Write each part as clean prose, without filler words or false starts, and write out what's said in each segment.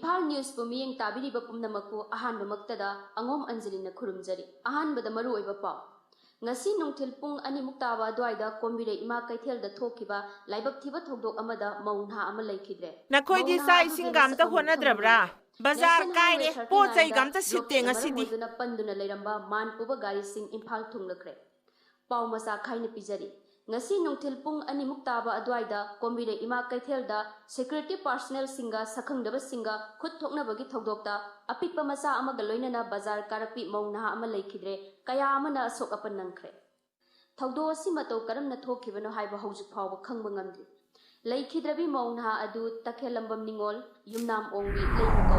Imphal News Pumiyang Tabiriba Pumnamaku Ahan Maktada Angom Angelina Kurumjari Ahan Badamaru Pau Ngasi Nungtil Pung Ani Muktawa Dwaida Kombire Ima Kaitel the Tokiba Laibak Tiba Togdok Amada Maunha Amalakidre Nakoi di sai singam ta hona drabra Bazar kaire pochai gam ta sitte ngasidi Panduna Leramba Man Puba Gari Sing Imphal Tunglakre Pau Masa Kaina Pijari Ngasi Nungtil Pung Ani Muktaba Adwaida Kombire Ima Kaitelda Security Personnel Singa Sakhangdaba Singa Khut Thoknabagi Thogdokta Apikpa Masa Amagaloinana Bazar Karapi Mauna Amalakidre Kaya Amana Asok Apanangkre Thogdo Simato Karamna Thokibano Haiba Hojik Power Kangbangandri Laikidrabi Mauna Adu Takelambam Ningol Yumnam Ongwi Leimako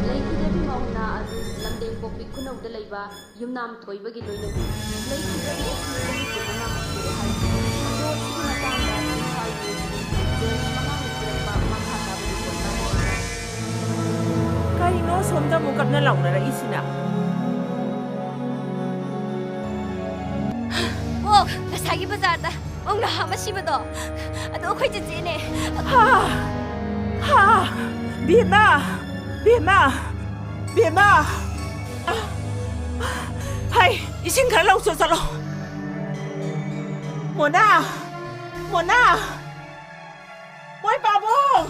Laikidrabi Mauna Adu Lamde Popi Kuno de Laiba Yumnam Toybagi Loinabi Laikidrabi Esmiri Kunam Hai Kaino somda mukapna launara isina Oh, nasagi bazarda ong nahamashibado ado akhoi jene ha Bima hai ising khara lau so salo Mona Moi babong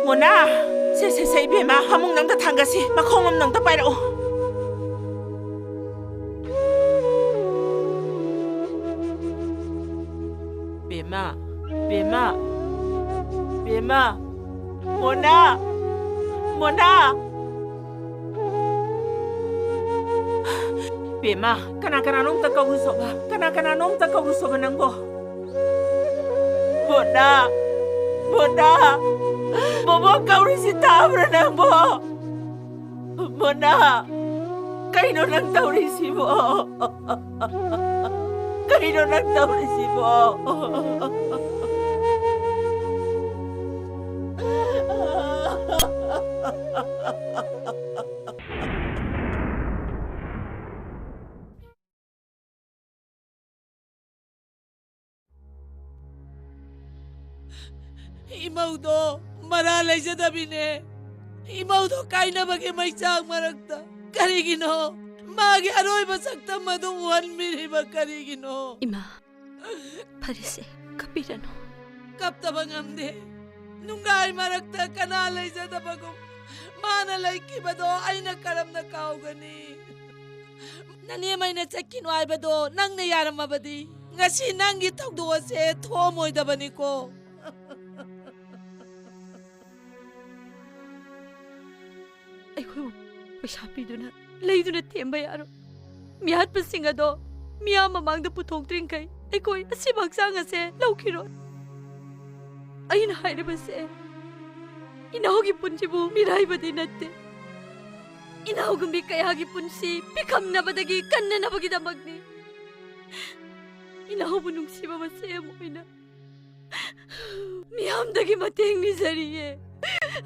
Mona se Bima hamung nang ta thangasi makhongam nang ta pairo Bima Mona Bima kana nong ta kau so ba nang bo Mona Bobo kau risi tabra nang bo Mona kaino nang tau risi bo Imaudo maralay sa dabine Imaudo kaina bagi may sang maragta Karigino Magi aroy basakta maduwan miniba karigino Ima Parise kapirano Kapta bangamde Nungay maragta kanalay sa dabagong Manalay kibado ay nakaram na kao gani Nanimay na tsakin ay bado Nang nayaram mabadi Ngasi nang gitog duwa se Thomoy dabani ko Aiko paisapiduna Laiduna temba yaro Mihat pasingado Miya mamangda putok tringkay Aikoy asibagsa nga se Laukiro Ayun haire ba se Inahogi punsi bu miray ba dinate Inahogumbi kayagi punsi Pikam na badagi kanna na bagidamag ni Inahobunong si mama se mo ina Miyam dagi mateng ni sariye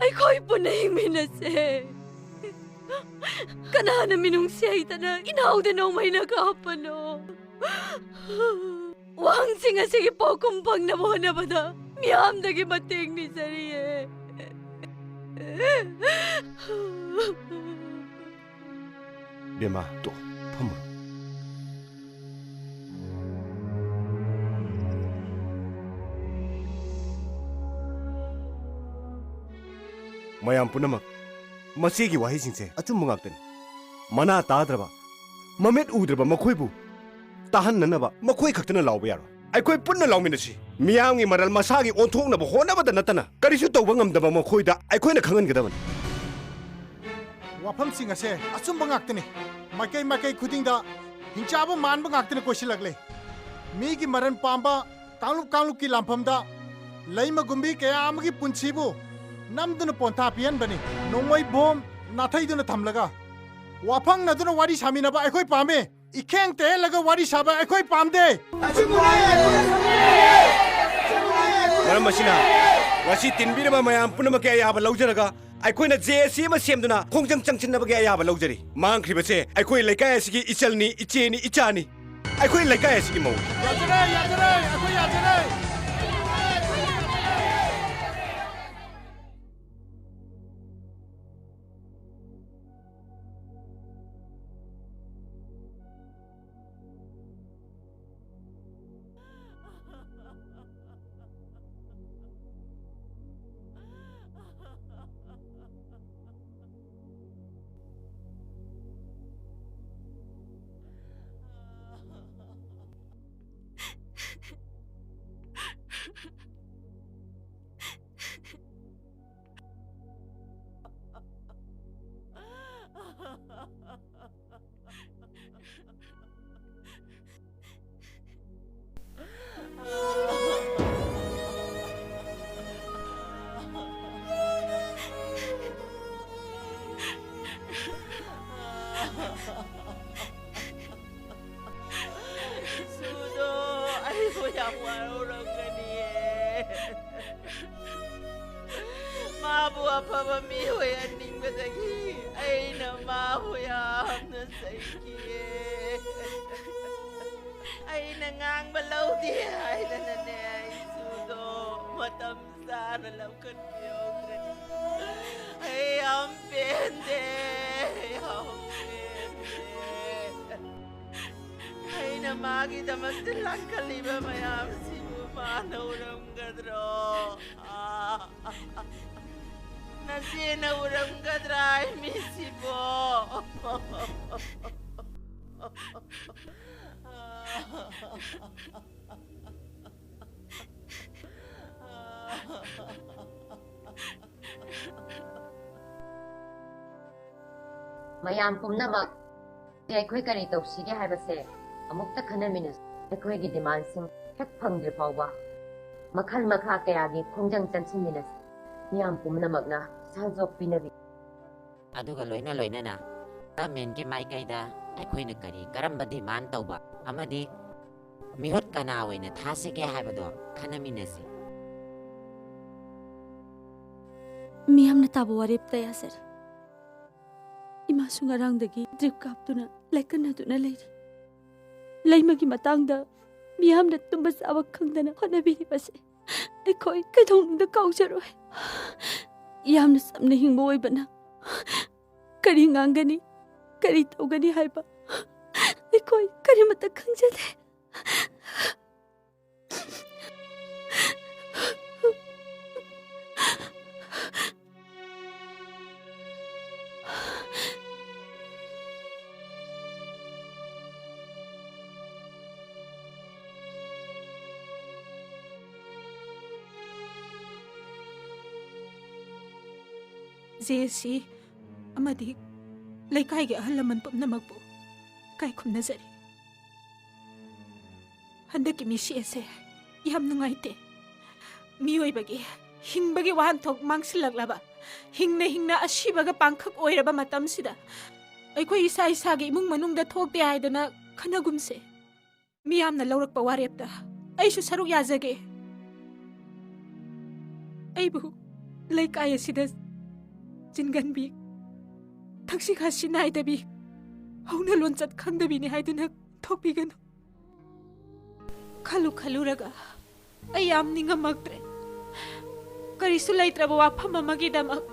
Aikoy punahing minase Kanana minung siya na inaw din ang may nagkapano. Wang singa sige po kumpang na mo na ba na miyam nagi mating ni sariye. Bima, to, pamo. Mayam punamak. Masigi wahisingse achum mungakten mana tadraba mamet udraba makhoi bu tahan nanaba makhoi khaktana lawba yaro aikoi punna lawminasi miyamgi maral masagi onthokna ba honaba da natana karisu tawba ngamdaba makhoi da aikoi na khangan gadaban wafam singase achum bangaktene makai khuding da hinchaba man bangaktene kosilagle migi maran pamba kalu ki lampam da Leima gumbi kaya amagi punchibu Namduna ponta pian bani nongoi bom nathai duna thamlaga wafang naduna wari samina ba aikoi pame इखेंग ते लगा वारी साबा अखोई पामदे मरम मसिना वसी तिनबीरबा मयाम पुनमक के याब लौजरगा अखोइना जेसी अमा सेमदुना खोंजंग चंगचिनबगे याब लौजरी मांगख्रिबसे अखोइ लेकाय असिगी इचलनी इचेनी इचानी अखोइ लेकाय असिगी मौ याजरे याजरे अखोई याजरे ꯃꯌꯥꯝ ꯄꯨꯝꯅꯃꯛ ꯑꯩꯈꯣꯏ ꯀꯔꯤ ꯇꯧꯁꯤꯒꯦ ꯍꯥꯏꯕꯁꯦ ꯑꯃꯨꯛꯇ ꯈꯟꯅꯃꯤꯟꯅꯁꯤ ꯑꯩꯈꯣꯏꯒꯤ ꯗꯤꯃꯥꯟꯁꯤꯡ ꯍꯦꯛ ꯐꯪꯗ꯭ꯔꯤ ꯐꯥꯎꯕ ꯃꯈꯜ ꯃꯈꯥ ꯀꯌꯥꯒꯤ ꯈꯣꯡꯖꯪ ꯆꯪꯁꯤꯟꯃꯤꯟꯅꯁꯤ ꯃꯤꯌꯥꯝ ꯄꯨꯝꯅꯃꯛꯅ ꯁꯍꯖꯣꯛ ꯄꯤꯅꯕꯤ ꯑꯗꯨꯒ ꯂꯣꯏꯅꯅ ꯒꯚꯔꯟꯃꯦꯟꯠꯀꯤ ꯃꯥꯏꯀꯩꯗ ꯑꯩꯈꯣꯏꯅ ꯀꯔꯝꯕ ꯗꯤꯃꯥꯟ ꯇꯧꯕ ꯑꯃꯗꯤ ꯃꯤꯍꯨꯠ ꯀꯅꯥ ꯑꯣꯏꯅ ꯊꯥꯁꯤꯒꯦ ꯍꯥꯏꯕꯗꯣ ꯈꯟꯅꯃꯤꯟꯅꯁꯤ ꯃꯤꯌꯥꯝꯅ ꯇꯥꯕ ꯋꯥꯔꯦꯞ ꯇꯌꯥꯖꯔꯤ ꯏꯃꯥꯁꯨ ꯉꯔꯥꯡꯗꯒꯤ ꯗ꯭ꯔꯤꯞ ꯀꯥꯞꯇꯨꯅ ꯂꯩꯀꯟꯅꯗꯨꯅ ꯂꯩꯔꯤ ꯂꯩꯃꯒꯤ ꯃꯇꯥꯡꯗ ꯃꯤꯌꯥꯝꯅ ꯇꯨꯝꯕ ꯆꯥꯕ ꯈꯪꯗꯅ ꯍꯣꯠꯅꯕꯤꯔꯤꯕꯁꯦ ꯑꯩꯈꯣꯏ ꯀꯩꯗꯧꯅꯨꯡꯗ ꯀꯥꯎꯖꯔꯣꯏ ꯌꯥꯝꯅ ꯆꯝꯅ ꯍꯤꯡꯕ ꯑꯣꯏꯕꯅ ꯀꯔꯤ ꯉꯥꯡꯒꯅꯤ ꯀꯔꯤ ꯇꯧꯒꯅꯤ ꯍꯥꯏꯕ ꯑꯩꯈꯣꯏ ꯀꯔꯤꯃꯠꯇ ꯈꯪꯖꯗꯦ ꯖꯦꯁꯤ ꯑꯃꯗꯤ ꯂꯩꯀꯥꯏꯒꯤ ꯑꯍꯜ ꯂꯃꯟ ꯄꯨꯝꯅꯃꯛꯄꯨ ꯏꯀꯥꯏ ꯈꯨꯝꯅꯖꯔꯤ ꯍꯟꯗꯛꯀꯤ ꯃꯤꯁꯤ ꯑꯁꯦ ꯌꯥꯝ ꯅꯨꯡꯉꯥꯏꯇꯦ ꯃꯤꯑꯣꯏꯕꯒꯤ ꯍꯤꯡꯕꯒꯤ ꯋꯥꯍꯟꯊꯣꯛ ꯃꯥꯡꯁꯤꯜꯂꯛꯂꯕ ꯍꯤꯡꯅ ꯑꯁꯤꯕꯒ ꯄꯥꯡꯈꯛ ꯑꯣꯏꯔꯕ ꯃꯇꯝꯁꯤꯗ ꯑꯩꯈꯣꯏ ꯏꯁꯥꯒꯤ ꯏꯃꯨꯡ ꯃꯅꯨꯡꯗ ꯊꯣꯛꯇꯦ ꯍꯥꯏꯗꯅ ꯈꯟꯅꯒꯨꯝꯁꯦ ꯃꯤꯌꯥꯝꯅ ꯂꯧꯔꯛꯄ ꯋꯥꯔꯦꯞꯇ ꯑꯩꯁꯨ ꯁꯔꯨꯛ ꯌꯥꯖꯒꯦ ꯑꯩꯕꯨ ꯂꯩꯀꯥꯏ ꯑꯁꯤꯗ ꯆꯤꯟꯒꯟꯕꯤ ꯊꯛꯁꯤ ꯈꯥꯁꯤ ꯅꯥꯏꯗꯕꯤ ꯍꯧꯅ ꯂꯣꯟꯆꯠ ꯈꯪꯗꯕꯤꯅꯤ ꯍꯥꯏꯗꯨꯅ ꯊꯣꯛꯄꯤꯒꯅꯨ ꯈꯜꯂꯨꯔꯒ ꯑꯩ ꯌꯥꯝ ꯅꯤꯡꯉꯝꯃꯛꯇ꯭ꯔꯦ ꯀꯔꯤꯁꯨ ꯂꯩꯇ꯭ꯔꯕ ꯋꯥꯐꯝ ꯑꯃꯒꯤꯗꯃꯛ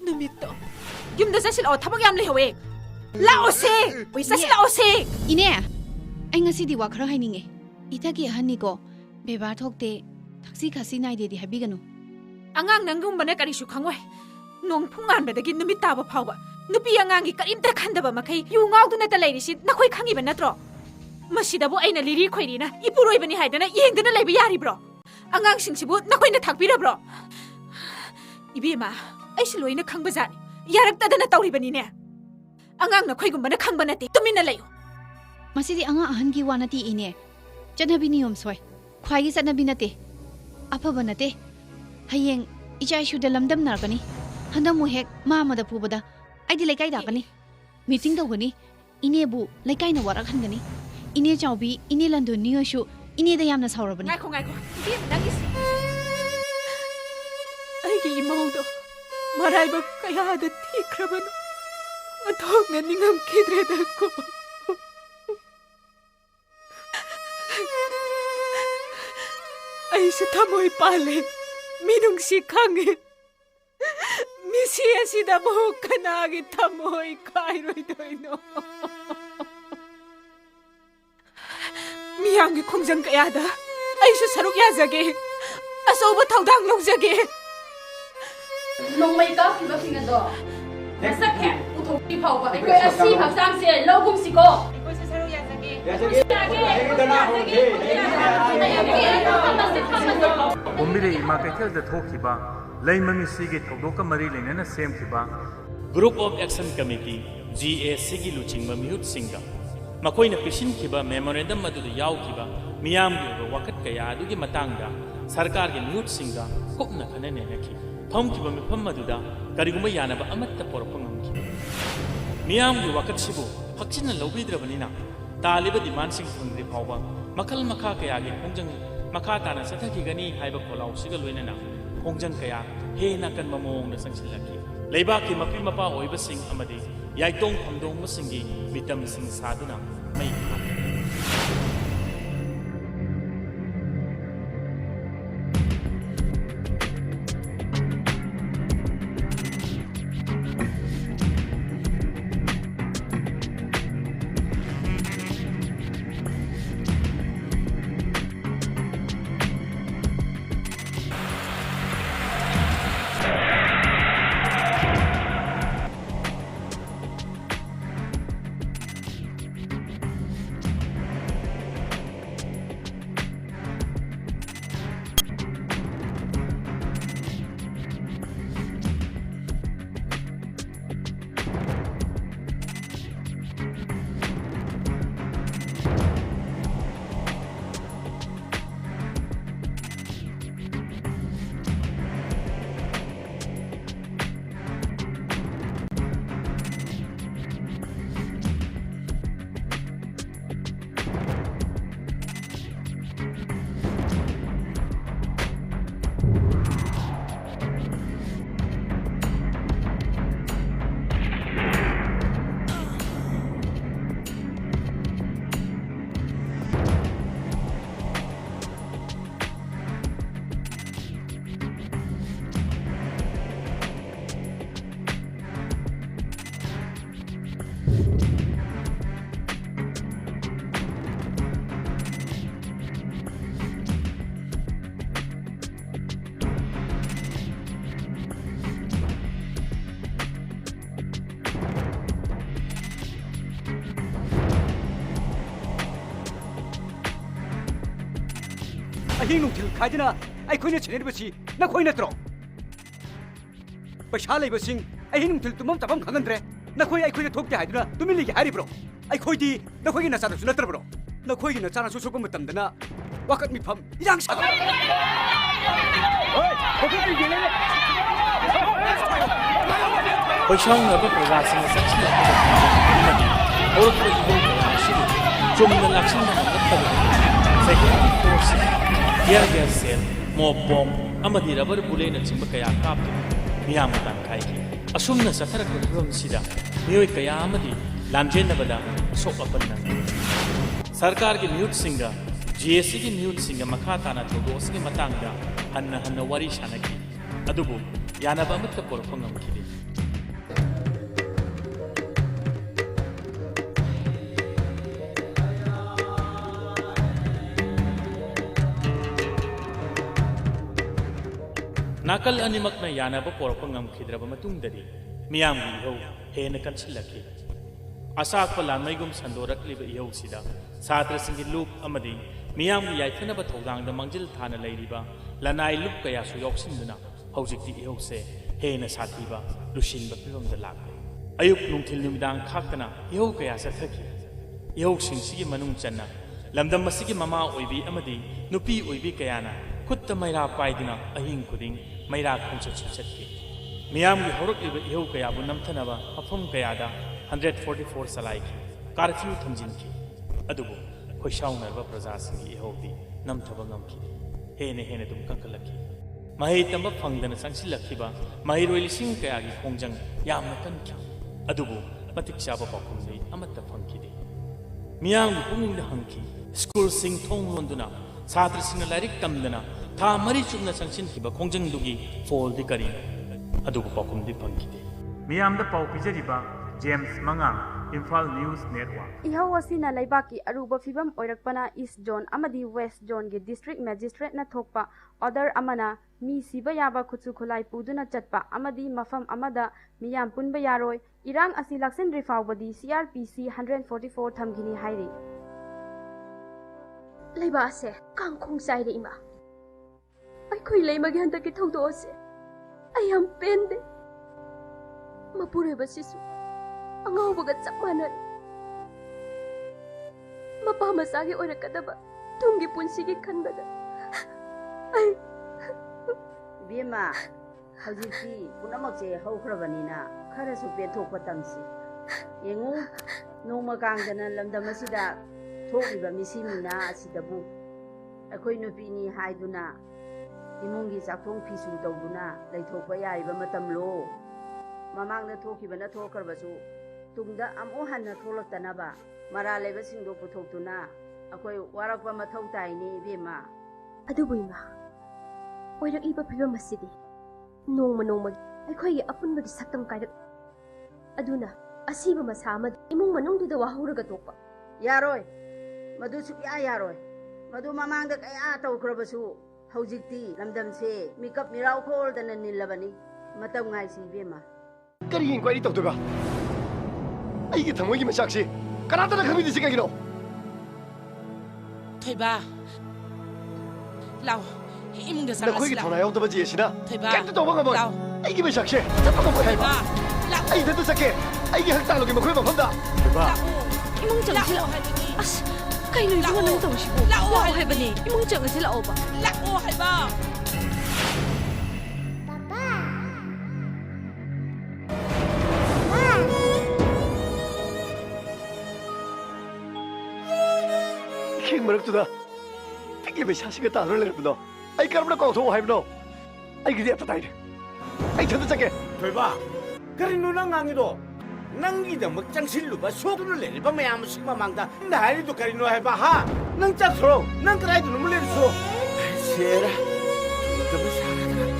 ꯅꯨꯃꯤꯠꯇꯣ ꯌꯨꯝꯗ ꯆꯠꯁꯤꯜꯂꯛꯑꯣ ꯊꯕꯛ ꯌꯥꯝ ꯂꯩꯍꯧꯋꯦ ꯂꯥꯛꯑꯣꯁꯦ ꯍꯣꯏ ꯆꯠꯁꯤꯜꯂꯛꯑꯣꯁꯦ ꯏꯅꯦ ꯑꯩ ꯉꯁꯤꯗꯤ ꯋꯥ ꯈꯔ ꯍꯥꯏꯅꯤꯡꯉꯦ ꯏꯊꯛꯀꯤ ꯑꯍꯟꯅꯤꯀꯣ ꯕꯦꯕꯥꯔ ꯊꯣꯛꯇꯦ ꯊꯛꯁꯤ ꯈꯥꯁꯤ ꯅꯥꯏꯗꯦꯗꯤ ꯍꯥꯏꯕꯤꯒꯅꯨ ꯑꯉꯥꯡ ꯅꯪꯒꯨꯝꯕꯅ ꯀꯔꯤꯁꯨ ꯈꯪꯉꯣꯏ ꯅꯣꯡ ꯐꯨꯡꯉꯥꯟꯕꯗꯒꯤ ꯅꯨꯃꯤꯠ ꯇꯥꯕ ꯐꯥꯎꯕ ꯅꯨꯄꯤ ꯑꯉꯥꯡꯒꯤ ꯀꯔꯤꯝꯇ ꯈꯟꯗꯕ ꯃꯈꯩ ꯌꯨ ꯉꯥꯎꯗꯨꯅꯇ ꯂꯩꯔꯤꯁꯤ ꯅꯈꯣꯏ ꯈꯪꯉꯤꯕ ꯅꯠꯇ꯭ꯔꯣ ꯃꯁꯤꯗꯕꯨ ꯑꯩꯅ ꯂꯤꯔꯤ ꯈꯣꯏꯔꯤꯅ ꯏꯄꯨꯔꯣꯏꯕꯅꯤ ꯍꯥꯏꯗꯅ ꯌꯦꯡꯗꯅ ꯂꯩꯕ ꯌꯥꯔꯤꯕ꯭ꯔꯣ ꯑꯉꯥꯡꯁꯤꯡꯁꯤꯕꯨ ꯅꯈꯣꯏꯅ ꯊꯥꯛꯄꯤꯔꯕ꯭ꯔꯣ ꯏꯕꯦꯝꯃ ꯑꯩꯁꯨ ꯂꯣꯏꯅ ꯈꯪꯕꯖꯥꯠꯅꯤ ꯌꯥꯔꯛꯇꯗꯅ ꯇꯧꯔꯤꯕꯅꯤꯅꯦ ꯑꯉꯥꯡ ꯅꯈꯣꯏꯒꯨꯝꯕꯅ ꯈꯪꯕ ꯅꯠꯇꯦ ꯇꯨꯃꯤꯟꯅ ꯂꯩꯌꯨ ꯃꯁꯤꯗꯤ ꯑꯉꯥꯡ ꯑꯍꯟꯒꯤ ꯋꯥ ꯅꯠꯇꯦ ꯏꯅꯦ ꯆꯠꯅꯕꯤ ꯅꯤꯌꯣꯝ ꯁꯣꯏ ꯈ꯭ꯋꯥꯏꯒꯤ ꯆꯠꯅꯕꯤ ꯅꯠꯇꯦ ꯑꯐꯕ ꯅꯠꯇꯦ ꯍꯌꯦꯡ ꯏꯆꯥ ꯏꯁꯨꯗ ꯂꯝꯗꯝꯅꯔꯛꯀꯅꯤ ꯍꯟꯗꯛ ꯃꯨꯛ ꯍꯦꯛ ꯃꯥ ꯑꯃꯗ ꯐꯨꯕꯗ ꯑꯩꯗꯤ ꯂꯩꯀꯥꯏ ꯂꯥꯛꯀꯅꯤ ꯃꯤꯇꯤꯡ ꯇꯧꯒꯅꯤ इनेबु लेकाइना वराखनगनी इने चाउबी इने लंदो नियोशु इने दा यामना सावरबनी ngài ko di nangis ai gi imaudo marai ba kaya da thikrabanu athok na ningam kidre da ko ai se thamoi pale minung si khange misi asida bo kana gi thamoi kai roi doino 미양의 공장 가야다. 아이수 사룩 야자게. 아서버 타우당 농자게. nong mai ka ki ba singa do masak he uthong pi phau ba koi asi phap sang se lo kum si ko 이곳에 사룩 야자게. 봄미래 이마 कैथेलदा थोखिबा लेइममी सिगे थौदोक मरी लेनेना सेमखिबा group of action committee GAC की लुचिंग मिहुत सिंगा मखोइना पिसिनखिबा memorandum अदुदा यावखिबा मियामगी वखत कया अदुगी मतंगदा सरकार के मिहुत सिंगा कुपना खननेनखि फमखिबा मिफम अदुदा करिगुमा यानबा अमत्ता पोरप ngamखि मियामगी वखत सिबु फक्सिना लौबिद्रबनिना तालिबा डिमांड सिंग फंग्रि फावबा मखल मखा कयागे खोंजंग मखा ताना सथखिगनी हाइबा खोलाव सिगा लोइनना खोंजंग कया हेना कनबा मोंगना संगसिलखि लेबाकी मपि मपा ओइबसिंग अमदि याइतोंग फमदोंग मसिंगी मितम सिंग सादुना मई अहिंग नुंथिल खाइदना अखोइना छेनेबसी नखोइना त्रो पैसा लेबसिंग अहिंग नुंथिल तुमम तबम खंगनद्रे नखोइ अखोइना थोकते हाइदना तुमिलिगे हारिब्रो अखोइदी नखोइगी नचाना सुनत्रब्रो नखोइगी नचाना सुसुप मतमदना वाकत मिफम इरांग सा ओय खोखि गेले पैसांग नबे प्रजासिंग सक्सिना और चुमना लक्षण नमत्तब सेक्युरिटी फोर्स गियर सेल मोब बॉम्ब अमदी रबर बुलेट चिंब कया कापतु मियाम तांखाई असुमना सथरक फिल्म सिदा मियोय कया अमदी लामजेनबदा सोपपन्ना सरकार की म्यूट सिंगा GAC की म्यूट सिंगा मखा ताना थोदोस की मतंगदा हन्न वारी सानकी अदुबु यानबा अमत्त पोरफंग नमखिदि नाकल अनिमकना यानबा पोरप ngamखिद्रब मतुंगदरी मियामगी इहौ हेन कनसिलखि असाक लानमैगुम संदोरक्लिब इहौसिदा छात्रसिंगी लूप अमदी मियामगी याइफनब थौदांगदा मंजिल थाना लैरिबा लनाई लूप कयासु यौसिंदुना हौजिक्ति इहौसे हेन साथीबा लुसिनब फिबमदा लाखै अयुक नुंथिल नुमिदांग खाक्तना इहौ कया सथखि इहौसिंगसिगी मनुंग चन्ना लमदम मसिगी ममा ओइबी अमदी नुपी ओइबी कयाना खुत्ता मैरा पाइदुना अहिंग खुदिंग मैरा खोंचत सुचतकी मियामगी हौरक्लिब इहौ कयाबु नमथनबा मफम कयादा 144 सलाइकी ꯀꯥꯔꯐ꯭ꯌꯨ ꯊꯝꯖꯤꯟꯈꯤ ꯑꯗꯨꯕꯨ ꯈꯣꯏꯁꯥꯎꯅꯔꯕ ꯄ꯭ꯔꯖꯥꯁꯤꯡꯒꯤ ꯏꯍꯧꯗꯤ ꯅꯝꯊꯕ ꯉꯝꯈꯤꯗꯦ ꯍꯦꯟꯅ ꯍꯦꯟꯅ ꯑꯗꯨꯝ ꯀꯟꯈꯠꯂꯛꯈꯤ ꯃꯍꯩ ꯇꯝꯕ ꯐꯪꯗꯅ ꯆꯪꯁꯤꯜꯂꯛꯈꯤꯕ ꯃꯍꯩꯔꯣꯏ ꯂꯤꯁꯤꯡ ꯀꯌꯥꯒꯤ ꯈꯣꯡꯖꯪ ꯌꯥꯝꯅ ꯀꯟꯈꯤ ꯑꯗꯨꯕꯨ ꯃꯇꯤꯛ ꯆꯥꯕ ꯄꯥꯎꯈꯨꯝꯗꯤ ꯑꯃꯠꯇ ꯐꯪꯈꯤꯗꯦ ꯃꯤꯌꯥꯝꯒꯤ ꯄꯨꯛꯅꯤꯡꯗ ꯍꯪꯈꯤ ꯁ꯭ꯀꯨꯜꯁꯤꯡ ꯊꯣꯡ ꯂꯣꯟꯗꯨꯅ ꯁꯥꯇ꯭ꯔꯁꯤꯡꯅ ꯂꯥꯏꯔꯤꯛ ꯇꯝꯗꯅ ꯊꯥ 4 ꯆꯨꯞꯅ ꯆꯪꯁꯤꯟꯈꯤꯕ ꯈꯣꯡꯖꯪꯗꯨꯒꯤ ꯐꯣꯜꯗꯤ ꯀꯔꯤꯅꯣ ꯑꯗꯨꯕꯨ ꯄꯥꯎꯈꯨꯝꯗꯤ ꯐꯪꯈꯤꯗꯦ ꯃꯤꯌꯥꯝꯗ ꯄꯥꯎ ꯄꯤꯖꯔꯤꯕ ꯖꯦꯝꯁ ꯃꯉꯥꯡ ꯏꯝꯐꯥꯜ ꯅ꯭ꯌꯨꯁ ꯅꯦꯠꯋꯥꯔꯛ ꯏꯍꯧ ꯑꯁꯤꯅ ꯂꯩꯕꯥꯛꯀꯤ ꯑꯔꯨꯕ ꯐꯤꯕꯝ ꯑꯣꯏꯔꯛꯄꯅ ꯏꯁ ꯖꯣꯟ ꯑꯃꯗꯤ ꯋꯦꯁ ꯖꯣꯟꯒꯤ ꯗꯤꯁꯇ꯭ꯔꯤꯛ ꯃꯦꯖꯤꯁꯇ꯭ꯔꯦꯠꯅ ꯊꯣꯛꯄ ꯑꯣꯔꯗꯔ ꯑꯃꯅ ꯃꯤ ꯁꯤꯕ ꯌꯥꯕ ꯈꯨꯠꯁꯨ ꯈꯨꯠꯂꯥꯏ ꯄꯨꯗꯨꯅ ꯆꯠꯄ ꯑꯃꯗꯤ ꯃꯐꯝ ꯑꯃꯗ ꯃꯤꯌꯥꯝ ꯄꯨꯟꯕ ꯌꯥꯔꯣꯏ ꯏꯔꯥꯡ ꯑꯁꯤ ꯂꯥꯛꯁꯤꯟꯗ꯭ꯔꯤ ꯐꯥꯎꯕꯗꯤ CRPC 144 ꯊꯝꯈꯤꯅꯤ ꯍꯥꯏꯔꯤ ꯂꯩꯕꯥꯛ ꯑꯁꯦ ꯀꯥꯡꯈꯣꯡ ꯆꯥꯏꯔꯦ ꯏꯃꯥ ꯑꯩꯈꯣꯏ ꯂꯩꯃꯒꯤ ꯍꯟꯗꯛꯀꯤ ꯊꯧꯗꯣꯛ ꯑꯁꯦ ꯑꯩ ꯌꯥꯝ ꯄꯦꯟꯗꯦ ꯃꯄꯨꯔꯣꯏꯕꯁꯤꯁꯨ ꯑꯉꯥꯎꯕꯒ ꯆꯞ ꯃꯥꯟꯅꯔꯦ ꯃꯄꯥ ꯃꯆꯥꯒꯤ ꯑꯣꯏꯔꯛꯀꯗꯕ ꯇꯨꯡꯒꯤ ꯄꯨꯟꯁꯤꯒꯤ ꯈꯟꯕꯗ ꯑꯩ ꯕꯦꯝꯃ ꯍꯧꯖꯤꯛꯇꯤ ꯄꯨꯝꯅꯃꯛꯁꯦ ꯍꯧꯈ꯭ꯔꯕꯅꯤꯅ ꯈꯔꯁꯨ ꯄꯦꯟꯊꯣꯛꯄ ꯇꯝꯁꯤ ꯌꯦꯡꯉꯨ ꯅꯣꯡꯃ ꯀꯥꯡꯗꯅ ꯂꯝꯗꯝ ꯑꯁꯤꯗ ꯊꯣꯛꯂꯤꯕ ꯃꯤꯁꯤ ꯃꯤꯅꯥ ꯑꯁꯤꯗꯕꯨ ꯑꯩꯈꯣꯏ ꯅꯨꯄꯤꯅꯤ ꯍꯥꯏꯗꯨꯅ ꯏꯃꯨꯡꯒꯤ ꯆꯥꯛꯊꯣꯡ ꯐꯤꯁꯨ ꯇꯧꯗꯨꯅ ꯂꯩꯊꯣꯛꯄ ꯌꯥꯔꯤꯕ ꯃꯇꯝꯂꯣ ꯃꯃꯥꯡꯗ ꯊꯣꯛꯈꯤꯕꯅ ꯊꯣꯛꯈ꯭ꯔꯕꯁꯨ ꯇꯨꯡꯗ ꯑꯃꯨꯛ ꯍꯟꯅ ꯊꯣꯛꯂꯛꯇꯅꯕ ꯃꯔꯥꯜ ꯂꯩꯕꯁꯤꯡꯗꯣ ꯄꯨꯊꯣꯛꯇꯨꯅ ꯑꯩꯈꯣꯏ ꯋꯥꯔꯛꯄ ꯃꯊꯧ ꯇꯥꯏꯅꯦ ꯏꯕꯦꯝꯃ ꯑꯗꯨꯕꯨ ꯏꯃꯥ ꯑꯣꯏꯔꯛꯂꯤꯕ ꯐꯤꯕꯝ ꯑꯁꯤꯗꯤ ꯅꯣꯡꯃ ꯅꯣꯡꯃꯒꯤ ꯑꯩꯈꯣꯏꯒꯤ ꯑꯄꯨꯟꯕꯒꯤ ꯁꯛꯇꯝ ꯀꯥꯏꯔꯛ ꯑꯗꯨꯅ ꯑꯁꯤꯕ ꯃꯁꯥ ꯑꯃꯗꯤ ꯏꯃꯨꯡ ꯃꯅꯨꯡꯗꯨꯗ ꯋꯥꯍꯧꯔꯒ ꯇꯣꯛꯄ ꯌꯥꯔꯣꯏ ꯃꯗꯨ ꯁꯨꯛꯌꯥ ꯌꯥꯔꯣꯏ ꯃꯗꯨ ꯃꯃꯥꯡꯗ ꯀꯌꯥ ꯇꯧꯈ꯭ꯔꯕꯁꯨ ꯍꯧꯖꯤꯛꯇꯤ ꯂꯝꯗꯝꯁꯦ ꯃꯤꯀꯞ ꯃꯤꯔꯥꯎ ꯈꯣꯜꯗꯅ ꯅꯤꯜꯂꯕꯅꯤ ꯃꯇꯝ ꯉꯥꯏꯁꯤ ꯏꯕꯦꯝꯃ ꯀꯔꯤ ꯏꯟꯀ꯭ꯋꯥꯏꯔꯤ ꯇꯧꯗꯣꯏꯕ ꯑꯩꯒꯤ ꯊꯃꯣꯏꯒꯤ ꯃꯆꯥꯛꯁꯤ ꯀꯅꯥꯇꯅ ꯈꯪꯕꯤꯗ꯭ꯔꯤꯁꯤ ꯀꯩꯒꯤꯅꯣ ꯊꯣꯏꯕ ꯂꯥꯎ ꯏꯃꯨꯡꯗ ꯆꯪꯂꯁꯤ ꯅꯈꯣꯏꯒꯤ ꯊꯧꯅꯥ ꯌꯥꯎꯗꯕ ꯖꯦꯁꯤꯅ ꯊꯣꯏꯕ ꯀꯩꯝꯇ ꯇꯧꯕ ꯉꯝꯃꯣꯏ ꯂꯥꯎ ꯑꯩꯒꯤ ꯃꯩꯁꯥꯛꯁꯦ ꯆꯠꯄ ꯉꯝꯃꯣꯏ ꯍꯥꯏꯕ ꯑꯩ ꯏꯊꯟꯇ ꯆꯠꯀꯦ ꯑꯩꯒꯤ ꯍꯛꯆꯥꯡꯒꯤ ꯃꯈꯣꯏ ꯃꯐꯝꯗ ꯊꯣꯏꯕ 이몽 정신 아스 그이노 이거 너무 더우시고 라오 할머니 이몽 정신 라오바 라오 할바 킹 머럭두다 픽립의 샤시가 따로 내려보노 아이 까르브나 ቋ우토 하이브노 아이 그게 아프다이네 아이 전도 작게 돌봐 그리 누나 강이도 낭기다 먹장실루바 소두를 내리바 마야무 식마망다 나리도 가리노 해봐 하낭 짝소로 낭 그라이도 눈물 내리소 세라 너무 사라다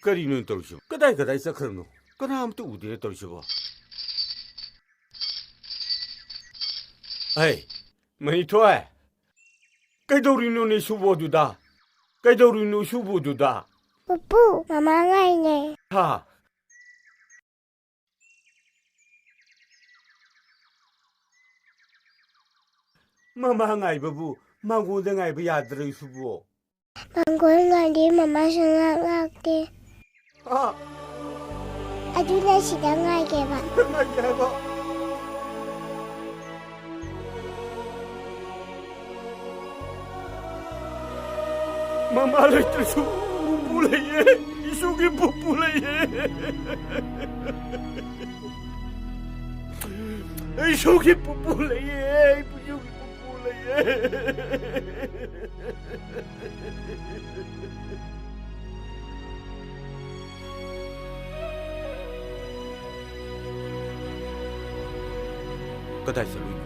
그리는 떨어져 그다이 싹그러노 그나 아무도 우디에 떨어져 에이 많이 토해 그도리는 수보두다 그도리는 수보두다 뿌뿌 마마가 있네 하 마마가 이버부 망고등아 이버 야들의 수보 망고는 마마 생각할게 아주나 시장하게 봐. 마마를 뜻수 부풀레예 이속이 부풀레예 이속이 부풀레예 이속이 부풀레예 그다이서 루이노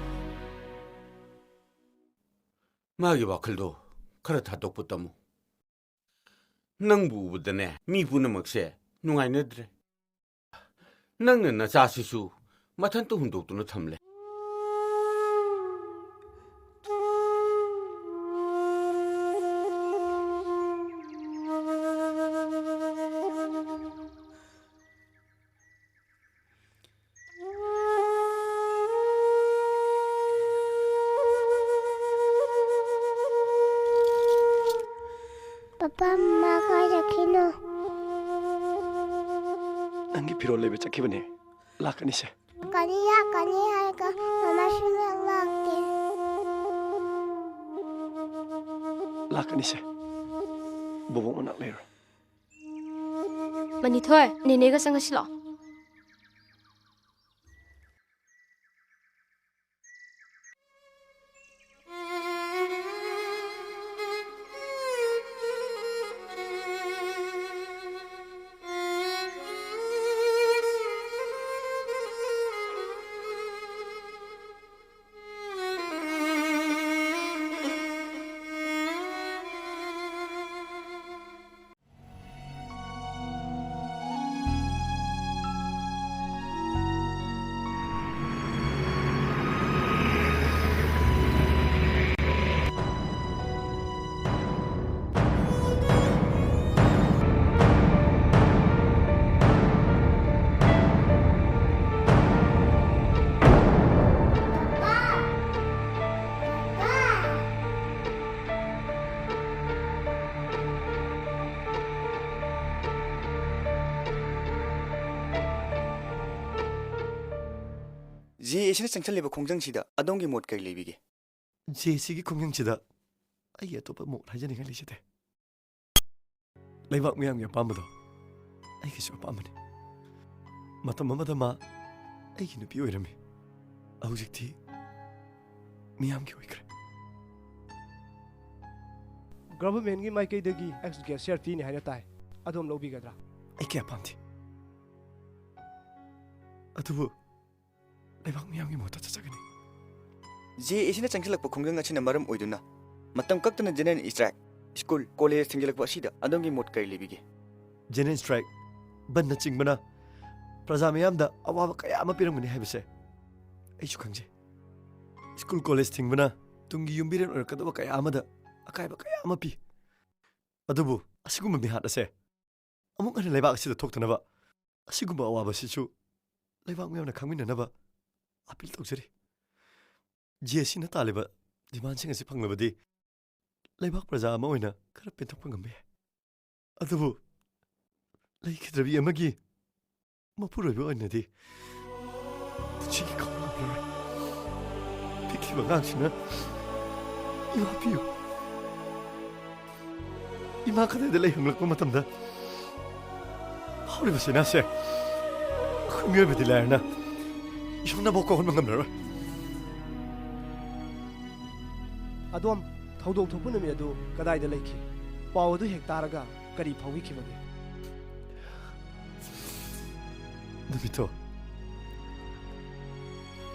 마기 와클도 그렇다 똑붙다모 낭부 우부드네 미부는 먹세 누가이네드레 낭는 나 자시수 마탄 또 hun독도는 탐래 Papa, Mama, kaya kino. Nangi piro lebe chakibane. Lakani se. Kaniya, ka. Mama sunang lakti. Lakani se. Bobong manak lero. Manithoi, nene ga sanga silo. J ꯑꯁꯤꯅ ꯆꯪꯁꯜꯂꯤꯕ ꯈꯣꯡꯖꯪꯁꯤꯗ ꯑꯗꯣꯝꯒꯤ ꯃꯣꯠ ꯀꯔꯤ ꯂꯩꯕꯤꯒꯦ? ꯖꯦꯁꯤꯒꯤ ꯈꯣꯡꯖꯪꯁꯤꯗ ꯑꯩ ꯑꯇꯣꯞꯄ ꯃꯣꯠ ꯍꯥꯏꯖꯅꯤꯡꯉꯥꯏ ꯂꯩꯖꯗꯦ. ꯂꯩꯕꯥꯛ ꯃꯤꯌꯥꯝꯒꯤ ꯑꯄꯥꯝꯕꯗꯣ ꯑꯩꯒꯤꯁꯨ ꯑꯄꯥꯝꯕꯅꯤ. ꯃꯇꯝ ꯑꯃꯗ ꯃꯥ ꯑꯩꯒꯤ ꯅꯨꯄꯤ ꯑꯣꯏꯔꯝꯃꯤ. ꯍꯧꯖꯤꯛꯇꯤ ꯃꯤꯌꯥꯝꯒꯤ ꯑꯣꯏꯈ꯭ꯔꯦ. ꯒꯚꯔꯟꯃꯦꯟꯠꯒꯤ ꯃꯥꯏꯀꯩꯗꯒꯤ ꯑꯦꯛꯁ ꯒꯦꯁꯤꯌꯔ ꯄꯤꯅꯤ ꯍꯥꯏꯅ ꯇꯥꯏ. ꯑꯗꯣꯝ ꯂꯧꯕꯤꯒꯗ꯭ꯔꯥ? ꯑꯩ ꯀꯌꯥ ꯄꯥꯝꯗꯦ. ꯑꯗꯨꯕꯨ ꯂꯩꯕꯥꯛ ꯃꯤꯌꯥꯝꯒꯤ ꯃꯣꯠꯇ ꯆꯠꯆꯒꯅꯤ. ꯖꯦ ꯑꯁꯤꯅ ꯆꯪꯁꯤꯜꯂꯛꯄ ꯈꯣꯡꯖꯪ ꯑꯁꯤꯅ ꯃꯔꯝ ꯑꯣꯏꯗꯨꯅ ꯃꯇꯝ ꯀꯛꯇꯅ ꯖꯦꯅꯔꯦꯜ ꯁ꯭ꯇ꯭ꯔꯥꯏꯛ, ꯁ꯭ꯀꯨꯜ, ꯀꯣꯂꯦꯖ ꯊꯤꯡꯖꯤꯜꯂꯛꯄ ꯑꯁꯤꯗ ꯑꯗꯣꯝꯒꯤ ꯃꯣꯠ ꯀꯔꯤ ꯂꯩꯕꯤꯒꯦ? ꯖꯦꯅꯔꯦꯜ ꯁ꯭ꯇ꯭ꯔꯥꯏꯛ, ꯕꯟꯅꯆꯤꯡꯕꯅ ꯄ꯭ꯔꯖꯥ ꯃꯤꯌꯥꯝꯗ ꯑꯋꯥꯕ ꯀꯌꯥ ꯑꯃ ꯄꯤꯔꯝꯒꯅꯤ ꯍꯥꯏꯕꯁꯦ ꯑꯩꯁꯨ ꯈꯪꯖꯩ. ꯁ꯭ꯀꯨꯜ ꯀꯣꯂꯦꯖ ꯊꯤꯡꯕꯅ ꯇꯨꯡꯒꯤ ꯌꯨꯝꯕꯤꯔꯦꯟ ꯑꯣꯏꯔꯛꯀꯗꯕ ꯀꯌꯥ ꯑꯃꯗ ꯑꯀꯥꯏꯕ ꯀꯌా ꯑꯃ ꯄꯤ. ꯑꯗꯨꯕꯨ ꯑꯁꯤꯒꯨꯝꯕ ꯃꯤꯍꯥꯠ ꯑꯁꯦ ꯑꯃꯨꯛ ꯍꯟꯅ ꯂꯩꯕꯥꯛ ꯑꯁꯤꯗ ꯊꯣꯛꯇꯅꯕ ꯑꯁꯤꯒꯨꯝꯕ ꯑꯋꯥꯕꯁꯤꯁꯨ ꯂꯩꯕꯥꯛ ꯃꯤꯌꯥꯝꯅ ꯈꯪꯃꯤꯟꯅꯅꯕ ꯑꯄꯤꯜ ꯇꯧꯖꯔꯤ. ꯖꯦꯁꯤꯅ ꯇꯥꯜꯂꯤꯕ ꯗꯤꯃꯥꯟꯁꯤꯡ ꯑꯁꯤ ꯐꯪꯂꯕꯗꯤ ꯂꯩꯕꯥꯛ ꯄ꯭ꯔꯖꯥ ꯑꯃ ꯑꯣꯏꯅ ꯈꯔ ꯄꯦꯟꯊꯣꯛꯄ ꯉꯝꯕ ꯌꯥꯏ. ꯑꯗꯨꯕꯨ ꯂꯩꯈꯤꯗ꯭ꯔꯕꯤ ꯑꯃꯒꯤ ꯃꯄꯨꯔꯣꯏꯕ ꯑꯣꯏꯅꯗꯤ ꯄꯨꯟꯁꯤꯒꯤ ꯀꯥꯎꯉꯝꯂꯔꯣꯏ. ꯄꯤꯛꯂꯤꯕ ꯑꯉꯥꯡꯁꯤꯅ ꯏꯃꯥ ꯄꯤꯌꯨ, ꯏꯃꯥ ꯀꯗꯥꯏꯗ ꯂꯩ ꯍꯪꯂꯛꯄ ꯃꯇꯝꯗ ꯐꯥꯎꯔꯤꯕ ꯁꯦꯅꯥꯁꯦ ꯑꯩꯈꯣꯏ ꯃꯤꯑꯣꯏꯕꯗꯤ ꯂꯥꯏꯔꯅ ꯏꯁꯣꯔꯅꯐꯥꯎ ꯀꯧꯍꯟꯕ ꯉꯝꯂꯔꯣꯏ. ꯑꯗꯣꯝ ꯊꯧꯗꯣꯛ ꯊꯣꯛꯄ ꯅꯨꯃꯤꯠ ꯑꯗꯨ ꯀꯗꯥꯏꯗ ꯂꯩꯈꯤ? ꯄꯥꯎ ꯑꯗꯨ ꯍꯦꯛ ꯇꯥꯔꯒ ꯀꯔꯤ ꯐꯥꯎꯕꯤꯈꯤꯕꯒꯦ? ꯅꯨꯃꯤꯠꯇꯣ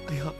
ꯑꯩꯍꯥꯛ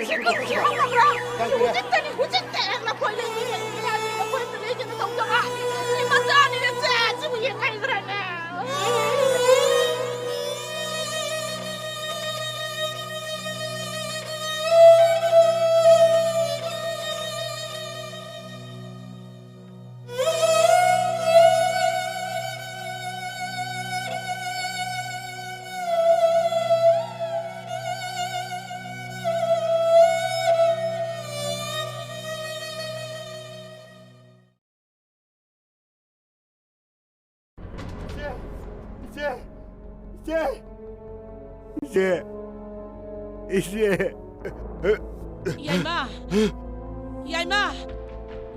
시끄럽지 않나브라? 후진대니 후진대 나코이 레이니 야니 나코이 레이니 동정아 이 맞자니 내 지금 얘가 그러네. 이제 Leima! Leima!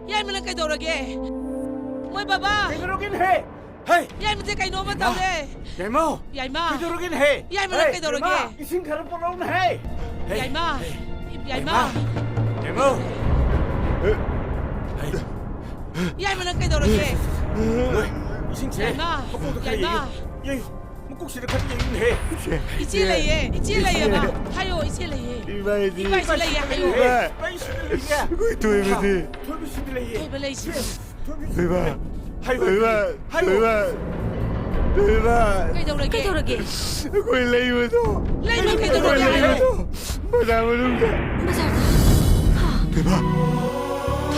Leima lang kaitorage! Moy baba! Kaitoragin he! Hey! Leima te kaino ba tawle? Leima! Leima! Kaitoragin he! Leima lang kaitorage! Ising karang palaw na he! Leima! Leima! Leima! Leima lang kaitorage! Ising che! Leima! Leima! Mukuk sila kan yung he! Ichile ye ba? Hayo ichile ye! Iba ichile ye hayo! Iba ichile ye! Koy tuwe bidi. Tuwe ichile ye! Koy bala ichile! Iba. Hayo! Iba. Iba. Kaitorage! Koy Leima to. Leima kaitorage hayo! Masama nungka. Iba.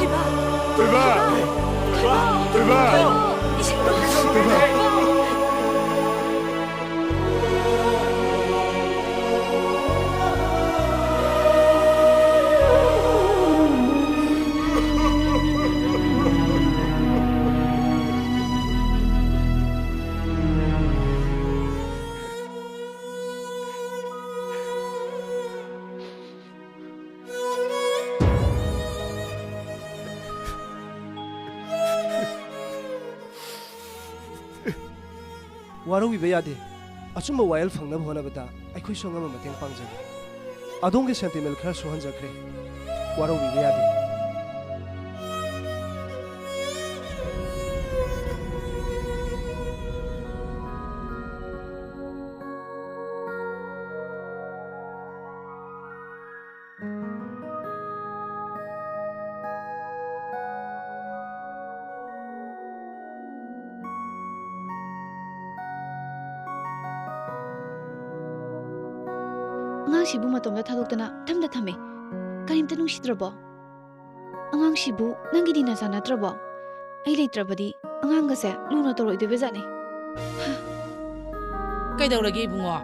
Iba. Iba. Iba. Iba. वारोबीबा यादे अचुम्ब vial फंगनब होनबदा अखोय सोंगम मतेंग पांगजगे अदोंगे सेंटिमेल खर सोहनजखरे वारोबीबा यादे ꯑꯉꯥꯡꯁꯤꯕꯨ ꯃꯇꯣꯝꯗ ꯊꯥꯗꯣꯛꯇꯅ ꯊꯝꯗ ꯊꯝꯃꯦ ꯀꯔꯤꯝꯇ ꯅꯨꯡꯁꯤꯗ꯭ꯔꯕꯣ ꯑꯉꯥꯡꯁꯤꯕꯨ ꯅꯪꯒꯤꯗꯤ ꯅꯆꯥ ꯅꯠꯇ꯭ꯔꯕꯣ ꯑꯩ ꯂꯩꯇ꯭ꯔꯕꯗꯤ ꯑꯉꯥꯡꯒꯁꯦ ꯂꯨꯅ ꯇꯧꯔꯣꯏꯗꯣꯏꯕ ꯖꯥꯠꯅꯤ ꯀꯩꯗꯧꯔꯒꯦ ꯏꯕꯨꯡꯉꯣ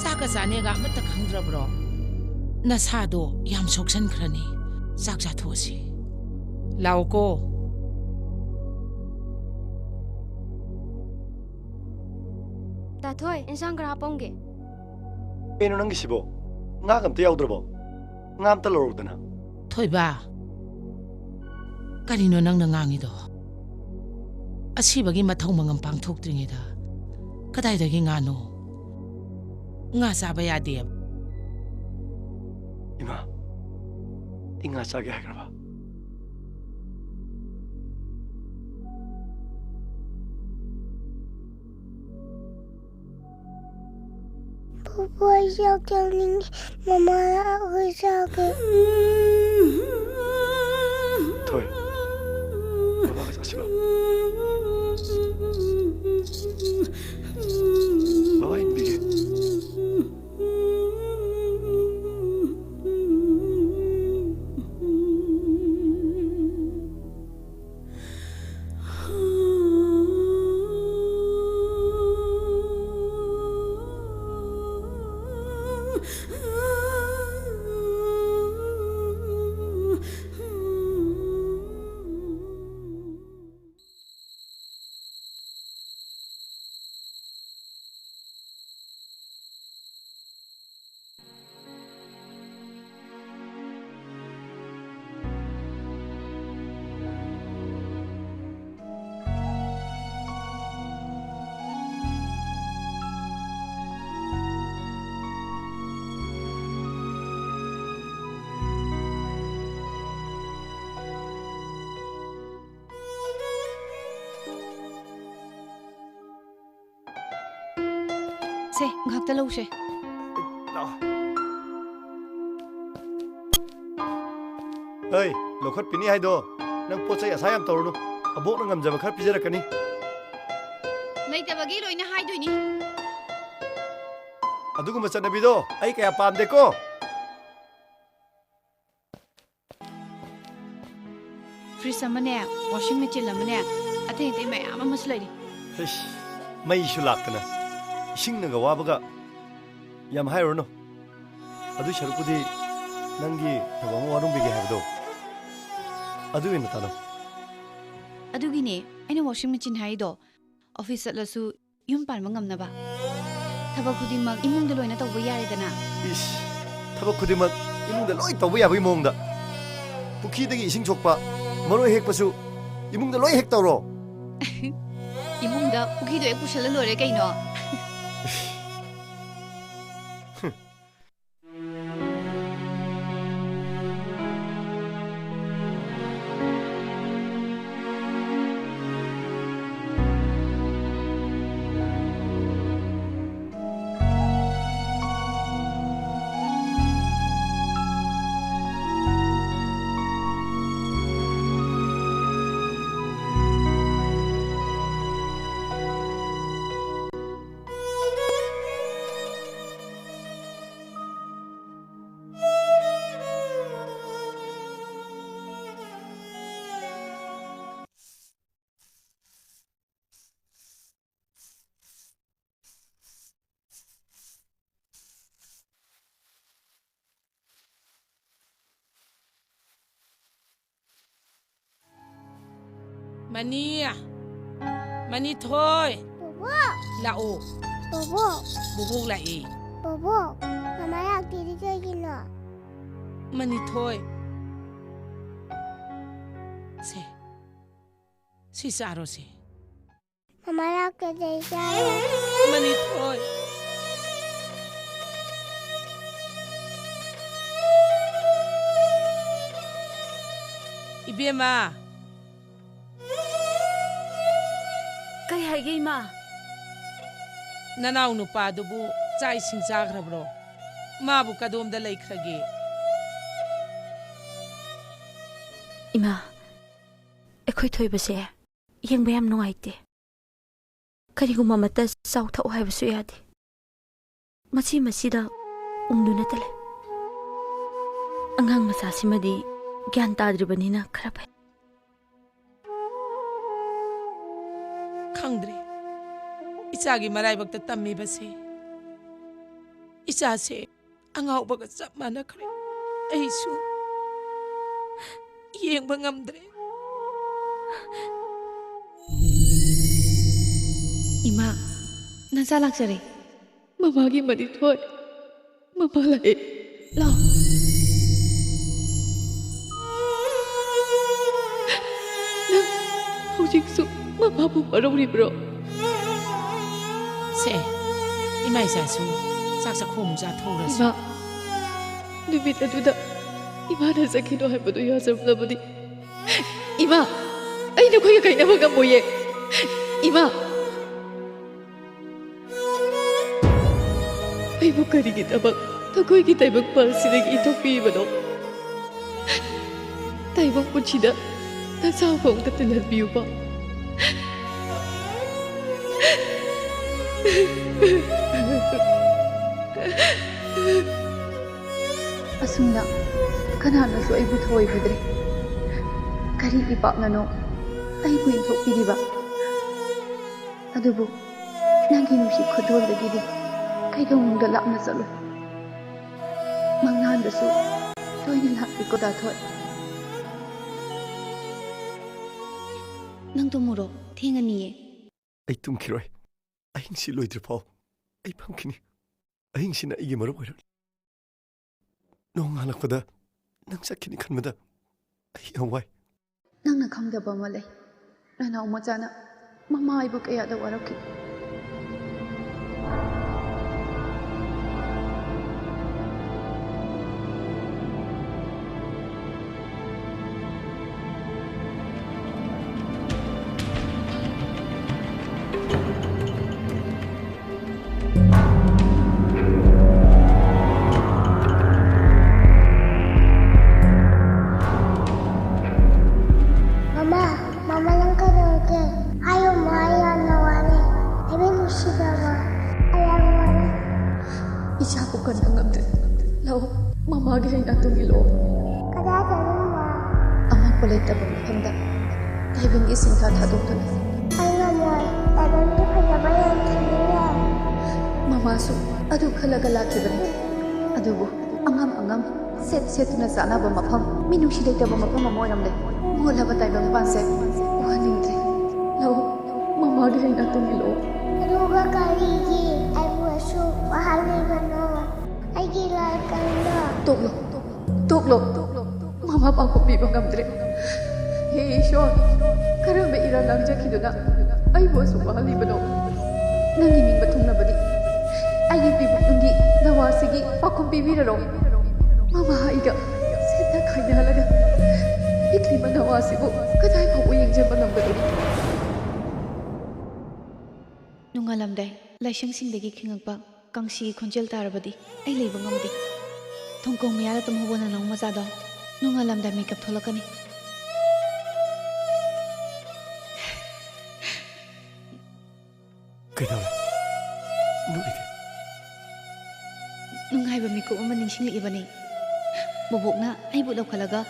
ꯆꯥꯛꯀ ꯆꯥꯅꯦꯒ ꯑꯃꯠꯇ ꯈꯪꯗ꯭ꯔꯕ꯭ꯔꯣ ꯅꯁꯥꯗꯣ ꯌꯥꯝ ꯁꯣꯛꯁꯟꯈ꯭ꯔꯅꯤ ꯆꯥꯛ ꯆꯥꯊꯣꯛꯑꯁꯤ ꯂꯥꯎꯀꯣ ꯇꯥꯊꯣꯏ ꯏꯟꯁꯥꯡ ꯈꯔ ꯍꯥꯞꯄꯝꯒꯦ ꯀꯩꯅꯣ ꯅꯪꯒꯤꯁꯤꯕꯣ ꯉꯥꯒ ꯑꯝꯇ ꯌꯥꯎꯗ꯭ꯔꯕꯣ ꯉꯥ ꯑꯝꯇ ꯂꯧꯔꯧꯗꯅ ꯊꯣꯏꯕ ꯀꯔꯤꯅꯣ ꯅꯪꯅ ꯉꯥꯡꯉꯤꯗꯣ ꯑꯁꯤꯕꯒꯤ ꯃꯊꯧ ꯃꯉꯝ ꯄꯥꯡꯊꯣꯛꯇ꯭ꯔꯤꯉꯩꯗ ꯀꯗꯥꯏꯗꯒꯤ ꯉꯥꯅꯣ ꯉꯥ ꯆꯥꯕ ꯌꯥꯗꯦꯕ 이마, 잉아 짜게 하그라봐. Papa sakit mama aku sakit. 토이, 엄마가 자식아. 뭐가 힘들게? 세, ngakta lawse. Hey, lokhat pini hai do. Nang pot sai asai am torunu. Abok nang ngam jaba khar pijarakani. ꯂꯩꯇꯕꯒꯤ ꯂꯣꯏꯅ ꯍꯥꯏꯗꯣꯏꯅꯤ Aduguma chanabido ai kaya pamde ko. Fridge ꯑꯃꯅꯦ ꯋꯥꯁꯤꯡ machine ꯑꯃꯅꯦ ꯑꯇꯩ ꯑꯇꯩ ꯃꯌꯥꯝ ꯑꯃꯁꯨ ꯂꯩꯔꯤ Hish, mai shu laktana. Ising naga wabaga. Yam haironu. Adu sharupudi nangi thawang warung bigi habdo. Adu ina tano. ꯑꯗꯨꯒꯤꯅꯦ ꯑꯩꯅ ꯋꯥꯁꯤꯡ ꯃꯦꯆꯤꯟ ꯍꯥꯏꯔꯤꯗꯣ ꯑꯣꯐꯤꯁ ꯆꯠꯂꯁꯨ ꯌꯨꯝ ꯄꯥꯟꯕ ꯉꯝꯅꯕ ꯊꯕꯛ ꯈꯨꯗꯤꯡꯃꯛ ꯏꯃꯨꯡꯗ ꯂꯣꯏꯅ ꯇꯧꯕ ꯌꯥꯔꯦꯗꯅ Ish, thaba kudimak imungda loi tawba yabagi mongda. Pukhidagi ising chokpa maroi hekpasu imungda loi hek tawro. ꯏꯃꯨꯡꯗ ꯄꯨꯈ꯭ꯔꯤꯗꯣ ꯍꯦꯛ ꯄꯨꯁꯜꯂ ꯂꯣꯏꯔꯦ ꯀꯩꯅꯣ Mani, Mani thôi. Lão. Bố lại. Mama lạc đi đi chơi gì nữa? Mani thôi. Si sao rồi si? Mama lạc cái gì chơi? Mani thôi. Ibema. Kay haigay ma. Nanaw nupa dubu chai sing chagrabro. Mabu kadom da laikhrage. Ima. Akhoi thoibase yengba yam nungaite. Kariguma mata sauthau haibasu yade. Machi masida umduna tale. Angang masasimadi gyan tadribanina khara pai. Khangdre. Ichagi maraibakta tammi base. Icha se angau baga chap mana khare. Aisu yengba ngamdre. Ima, nasa laksare. Mama gi madi thoi. Mama lai. Lao. Nang hojik su mama bu parori bro. Se. Ima isa su. Saksa khom ja thora su. Ima. Nubit aduda. Ima na sakino hai padu ya sarpna budi. Ima. Ai na khoi kai na baga moye. Ima. Ai bu kari ki tabak. Takoi ki taibak palsidagi itopi bano. Taibak puchida. Nasao phong ka tinalbiu pa. Asumna kananasu aibu thoi bidre. Kari ipaknano aibu inthokpiriba. Adubu nangi nusi khudolagidi kaidongda lakna chalu. Manghandasu toina lakpi ko da thoi. Nang tumuro thengani ye. Ai tumkhiroi. Ahing si loidre pau. Ai phamkini. Ahing sina igi maru oirak. Nong halakpada nang sakini khanmada. Ai awai. Nangna khangdaba ma lei. Nanaw machana mama aibu kaya da waraki. ꯏꯆꯥꯕꯨ ꯀꯟꯕ ꯉꯝꯗ꯭ꯔꯦ ꯂꯧ ꯃꯃꯥꯒꯤ ꯍꯩꯅ ꯇꯨꯡꯏꯜꯂꯣ ꯀꯗꯥꯏꯗꯅꯣ ꯃꯥ ꯑꯃꯛꯄ ꯂꯩꯇꯕ ꯃꯐꯝꯗ ꯇꯥꯏꯕꯪꯒꯤ ꯁꯤꯡꯊꯥ ꯊꯥꯗꯣꯛꯇꯨꯅ ꯑꯩ ꯉꯝꯃꯣꯏ ꯇꯥꯏꯕꯪꯒꯤ ꯐꯖꯕ ꯌꯥꯝ ꯊꯤꯌꯦ ꯃꯃꯥꯁꯨ ꯑꯗꯨ ꯈꯜꯂꯒ ꯂꯥꯛꯈꯤꯕꯅꯤ ꯑꯗꯨꯕꯨ ꯑꯉꯝ ꯁꯦꯠ ꯁꯦꯠꯇꯨꯅ ꯆꯥꯅꯕ ꯃꯐꯝ ꯃꯤꯅꯨꯡꯁꯤ ꯂꯩꯇꯕ ꯃꯐꯝ ꯑꯃ ꯑꯣꯏꯔꯝꯂꯦ ꯃꯣꯜꯂꯕ ꯇꯥꯏꯕꯪ ꯄꯥꯟꯁꯦ ꯎꯍꯟꯅꯤꯡꯗ꯭ꯔꯦ ꯂꯧ ꯃꯃꯥꯒꯤ ꯍꯩꯅ ꯇꯨꯡꯏꯜꯂꯣ ꯑꯗꯨꯒ ꯀꯔꯤꯒꯤ ꯑꯩꯕꯨ ꯑꯁꯨꯛ ꯋꯥꯍꯜꯂꯤꯕꯅꯣ ꯑꯩꯒꯤ ꯂꯥꯏꯀꯟꯗ ꯇꯣꯛꯂꯣ ꯃꯃꯥ ꯄꯥꯡꯈꯣꯛ ꯄꯤꯕ ꯉꯝꯗ꯭ꯔꯦ ꯍꯦ ꯏꯁꯣꯔ ꯀꯔꯝꯕ ꯏꯔꯥꯡ ꯂꯥꯡꯖꯈꯤꯗꯨꯅ ꯑꯩꯕꯨ ꯑꯁꯨꯛ ꯋꯥꯍꯜꯂꯤꯕꯅꯣ ꯅꯪꯒꯤ ꯅꯤꯡꯕ ꯊꯨꯡꯅꯕꯗꯤ ꯑꯩꯒꯤ ꯄꯤꯕꯨꯡꯒꯤ ꯅꯋꯥꯁꯤꯒꯤ ꯄꯥꯎꯈꯨꯝ ꯄꯤꯕꯤꯔꯔꯣ ꯃꯃꯥ ꯑꯩꯒ ꯁꯦꯠꯅ ꯈꯥꯏꯅꯍꯜꯂꯒ ꯄꯤꯛꯂꯤꯕ ꯅꯋꯥꯁꯤꯕꯨ ꯀꯗꯥꯏ ꯐꯥꯎꯕ ꯌꯦꯡꯖꯕ ꯉꯝꯒꯗꯧꯔꯤ ꯅꯣꯡꯉꯥꯜꯂꯝꯗꯥꯏ ꯂꯥꯏꯁꯪꯁꯤꯡꯗꯒꯤ ꯈꯤꯡꯉꯛꯄ ꯀꯥꯡꯁꯤꯒꯤ ꯈꯣꯟꯖꯦꯜ ꯇꯥꯔꯕꯗꯤ ꯑꯩ ꯂꯩꯕ ꯉꯝꯗꯦ ꯊꯣꯡꯀꯣꯡ ꯃꯌꯥꯗ ꯇꯨꯝꯍꯧꯕ ꯅꯅꯥꯎ ꯃꯆꯥꯗꯣ ꯅꯣꯡꯉꯥꯜꯂꯝꯗꯥꯏ ꯃꯤꯀꯞ ꯊꯣꯛꯂꯛꯀꯅꯤ ꯀꯩꯗꯧꯔꯦ ꯅꯣꯛꯏꯗꯤ ꯅꯨꯡꯉꯥꯏꯕ ꯃꯤꯀꯨꯞ ꯑꯃ ꯅꯤꯡꯁꯤꯡꯂꯛꯏꯕꯅꯤ ꯕꯣꯕꯣꯛꯅ ꯑꯩꯕꯨ ꯂꯧꯈꯠꯂꯒ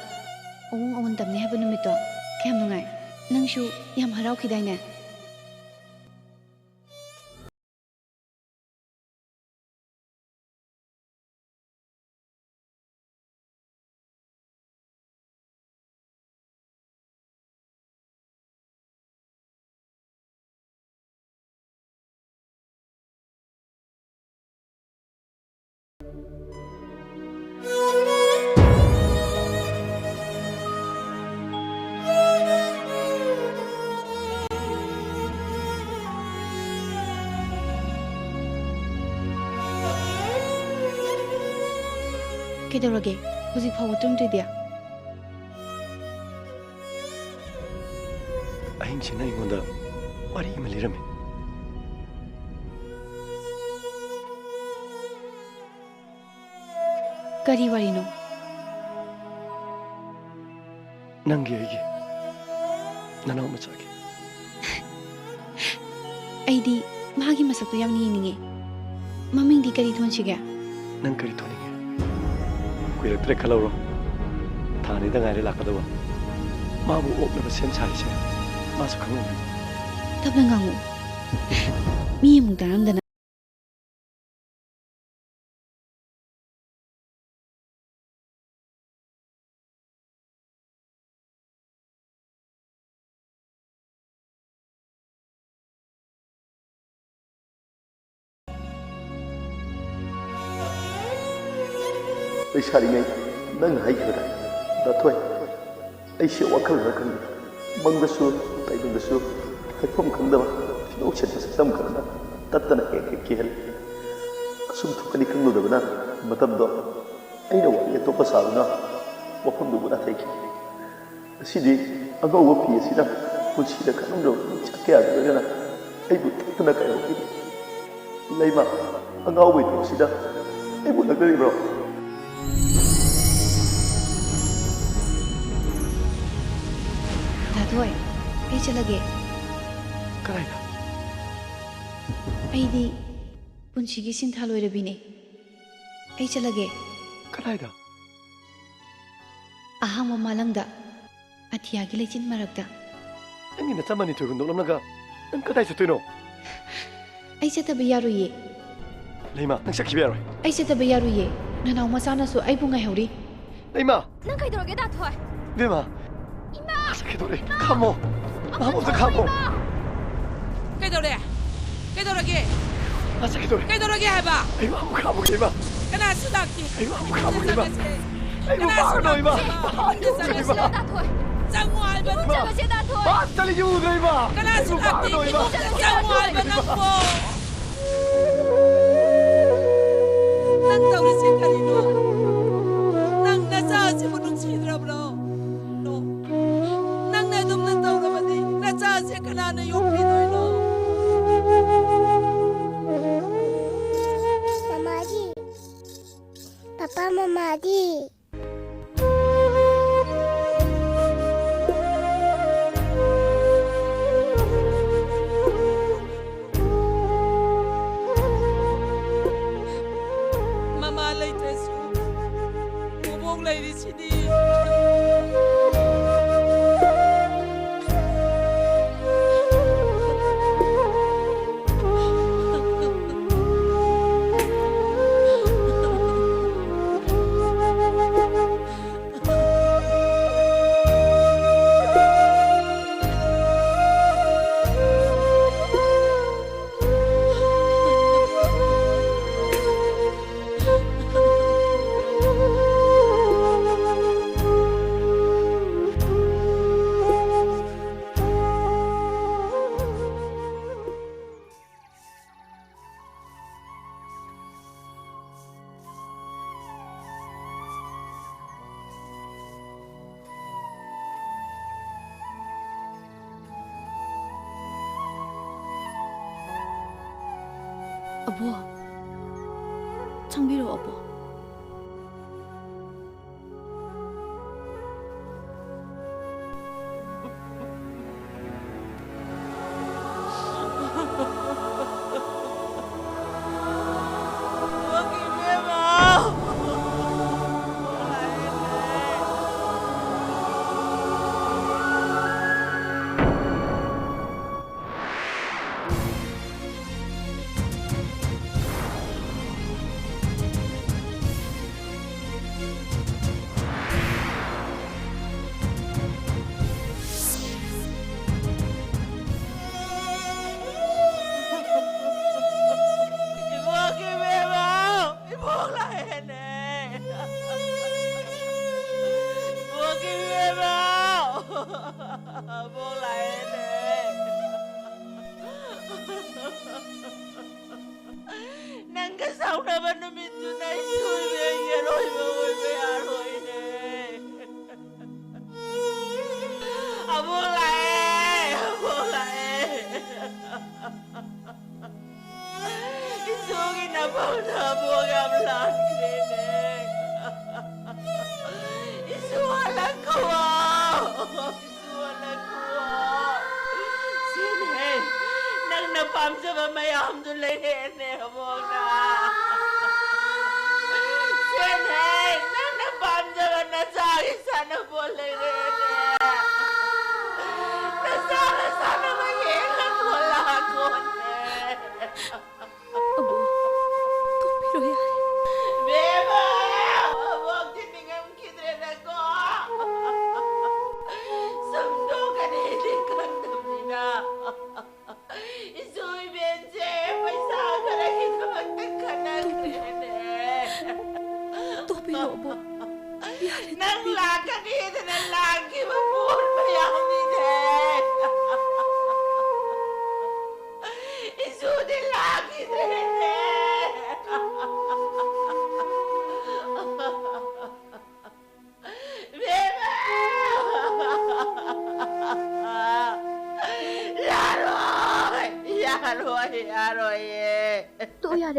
ꯑꯋꯨꯡ ꯑꯋꯨꯟ ꯇꯝꯅꯤ ꯍꯥꯏꯕ ꯅꯨꯃꯤꯠꯇꯣ ꯀꯌꯥꯝ ꯅꯨꯡꯉꯥꯏ ꯅꯪꯁꯨ ꯌꯥꯝ ꯍꯔꯥꯎꯈꯤꯗꯥꯏꯅꯦ ꯀꯩꯗꯧꯔꯒꯦ ꯍꯧꯖꯤꯛ ꯐꯥꯎꯕ ꯇꯨꯝꯗ꯭ꯔꯤꯗꯤ ꯑꯍꯤꯡꯁꯤꯅ ꯑꯩꯉꯣꯟꯗ ꯋꯥꯔꯤ ꯑꯃ ꯂꯤꯔꯝꯃꯤ ꯀꯔꯤ ꯋꯥꯔꯤꯅꯣ ꯅꯪꯒꯤ ꯑꯩꯒꯤ ꯅꯅꯥꯎ ꯃꯆꯥꯒꯤ ꯑꯩꯗꯤ ꯃꯥꯒꯤ ꯃꯁꯛꯇꯣ ꯌꯥꯝ ꯌꯦꯡꯅꯤꯡꯉꯦ ꯃꯃꯤꯡꯗꯤ ꯀꯔꯤ ꯊꯣꯟꯁꯤꯒꯦ ꯅꯪ ꯀꯔꯤ ꯊꯣꯟꯅꯤꯡꯉꯦ ꯀꯨꯏꯔꯛꯇ꯭ꯔꯦ ꯈꯜꯍꯧꯔꯣ ꯊꯥ ꯑꯅꯤꯗ ꯉꯥꯏꯔꯦ ꯂꯥꯛꯀꯗꯧꯕ ꯃꯥꯕꯨ ꯑꯣꯛꯅꯕ ꯁꯦꯝ ꯁꯥꯔꯤꯁꯦ ꯃꯥꯁꯨ ꯈꯪꯉꯝꯒꯅꯤ ꯇꯞꯅ ꯉꯥꯡꯉꯨ ꯃꯤ ꯑꯃꯨꯛ ꯇꯥꯔꯝꯗꯅ ꯂꯩꯁꯥꯔꯤꯉꯩ ꯅꯪꯅ ꯍꯥꯏꯈꯤꯕꯗ ꯅꯊꯣꯏ ꯑꯩꯁꯦ ꯋꯥꯈꯜ ꯈꯔ ꯈꯪꯗꯦ ꯃꯪꯗꯁꯨ ꯇꯥꯏꯕꯪꯗꯁꯨ ꯍꯥꯏꯐꯝ ꯈꯪꯗꯕ ꯊꯤꯗꯣꯛ ꯁꯦꯠꯄ ꯁꯛꯇꯝ ꯈꯔꯅ ꯇꯠꯇꯅ ꯍꯦꯛ ꯀꯤꯍꯜꯂꯤ ꯑꯁꯨꯝ ꯊꯣꯛꯀꯅꯤ ꯈꯪꯂꯨꯗꯕꯅ ꯃꯇꯝꯗꯣ ꯑꯩꯅ ꯋꯥꯔꯤ ꯑꯇꯣꯞꯄ ꯁꯥꯗꯨꯅ ꯋꯥꯐꯝꯗꯨꯕꯨ ꯅꯥꯊꯩꯈꯤ ꯉꯁꯤꯗꯤ ꯑꯉꯧꯕ ꯐꯤ ꯑꯁꯤꯅ ꯄꯨꯟꯁꯤꯗ ꯈꯪꯂꯝꯗꯕ ꯃꯤꯆꯥꯛ ꯀꯌꯥꯒ ꯂꯣꯏꯅꯅ ꯑꯩꯕꯨ ꯇꯠꯇꯅ ꯀꯥꯏꯍꯧꯈꯤꯕ ꯂꯩꯃ ꯑꯉꯥꯎꯕꯒꯤ ꯊꯕꯛꯁꯤꯗ ꯑꯩꯕꯨ ꯂꯛꯅꯔꯤꯕ꯭ꯔꯣ ꯊꯣꯏ ꯑꯩ ꯆꯠꯂꯒꯦ ꯀꯗꯥꯏꯗ ꯑꯩꯗꯤ ꯄꯨꯟꯁꯤꯒꯤ ꯁꯤꯟꯊꯥ ꯂꯣꯏꯔꯕꯤꯅꯦ ꯑꯩ ꯆꯠꯂꯒꯦ ꯀꯗꯥꯏꯗ ꯑꯍꯥꯡꯕ ꯃꯥꯂꯪꯗ ꯑꯇꯤꯌꯥꯒꯤ ꯂꯩꯆꯤꯟ ꯃꯔꯛꯇ ꯅꯪꯒꯤ ꯅꯆꯥ ꯃꯅꯤꯊꯣꯏ ꯍꯨꯟꯗꯣꯛꯂꯝꯂꯒ ꯅꯪ ꯀꯗꯥꯏ ꯆꯠꯇꯣꯏꯅꯣ ꯑꯩ ꯆꯠꯇꯕ ꯌꯥꯔꯣꯏꯌꯦ ꯂꯩꯃ ꯅꯪ ꯆꯠꯈꯤꯕ ꯌꯥꯔꯣꯏ ꯑꯩ ꯆꯠꯇꯕ ꯌꯥꯔꯣꯏꯌꯦ ꯅꯅꯥꯎ ꯃꯆꯥꯅꯁꯨ ꯑꯩꯕꯨ ꯉꯥꯏꯍꯧꯔꯤ ꯂꯩꯃ ꯅꯪ ꯀꯩꯗꯧꯔꯒꯦ ꯗꯥꯊꯣꯏ ꯕꯦꯝꯃ ꯆꯠꯈꯤꯗꯧꯔꯦ ꯈꯥꯝꯃꯣ ꯃꯥꯕꯣꯛꯇ ꯈꯥꯝꯃꯣ ꯀꯩꯗꯧꯔꯒꯦ ꯆꯠꯈꯤꯗꯧꯔꯦ ꯀꯩꯗꯧꯔꯒꯦ ꯍꯥꯏꯕ ꯑꯩꯕꯨ ꯑꯃꯨꯛ ꯈꯥꯝꯃꯨꯒꯦ ꯏꯃꯥ ꯀꯅꯥꯁꯨ ꯂꯥꯛꯇꯦ ꯑꯩꯕꯨ ꯑꯃꯨꯛ ꯈꯥꯝꯃꯨꯒꯦ ꯏꯃꯥ ꯑꯩꯕꯨ ꯄꯥꯡꯒꯅꯣ ꯏꯃꯥ ꯆꯪꯉꯨ ꯍꯥꯏꯕ ꯆꯠꯂꯁꯦ ꯗꯥꯊꯣꯏ ꯆꯠꯂꯒꯦ ꯎꯗ꯭ꯔꯣ ꯏꯃꯥ ꯀꯅꯥꯁꯨ ꯂꯥꯛꯇꯦ ꯆꯪꯉꯨ ꯍꯥꯏꯕ ꯅꯪꯕꯣ ꯅꯪ ꯇꯧꯔꯤꯁꯤ ꯀꯔꯤꯅꯣ ꯅꯪ ꯅꯆꯥꯁꯤꯕꯨ ꯅꯨꯡꯁꯤꯗ꯭ꯔꯕ꯭ꯔꯣ ꯅꯪꯅ ꯑꯗꯨꯝꯅ ꯇꯧꯔꯕꯗꯤ ꯅꯆꯥꯁꯦ ꯀꯅꯥꯅ ꯌꯣꯛꯄꯤꯗꯣꯏꯅꯣ ꯃꯃꯥꯖꯤ ꯄꯄꯥ ꯃꯃꯥꯖꯤ ꯁꯤꯗꯤ Abo, changbiro abo.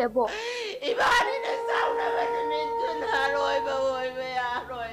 Abo. Ibani na sauna ba namin dun haroy ba woy ba haroy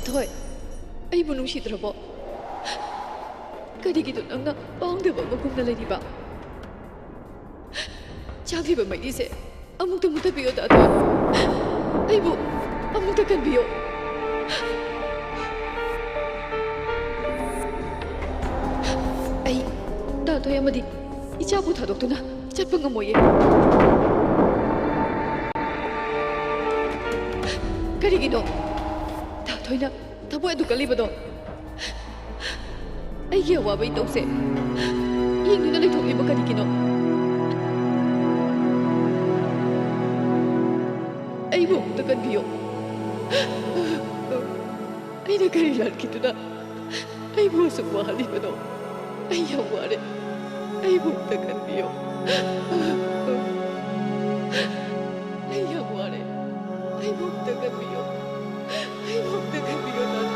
Thôi, ai bunuh si terabo. ꯀꯔꯤꯒꯤꯅꯣ ꯅꯪꯅ ꯄꯥꯎꯗꯕ ꯃꯒꯨꯝꯅ ꯂꯩꯔꯤꯕ? ꯆꯥꯛꯂꯤꯕ ꯃꯩꯁꯦ ꯑꯃꯨꯛꯇ ꯃꯨꯊꯠꯄꯤꯌꯣ ꯗꯥꯊꯣꯏ. ꯑꯩꯕꯨ ꯑꯃꯨꯛꯇ ꯀꯟꯕꯤꯌꯣ. ꯑꯩ ꯗꯥꯊꯣꯏ ꯑꯃꯗꯤ 이자부 다독도나 ጨ빵가 뭐예? 그리기도 다토이나 다보에도 걸리버도 아이게 와봐 이동세 이 눈을 돌리버 그리기노 아이고 어떡한비요 아이나 그리를 기도나 아이고 어서 와할리버도 아이야 와래 아이고 어떡한비요 아이야 뭐하래 아이고 어떡한비요 아이고 어떡한비요 나도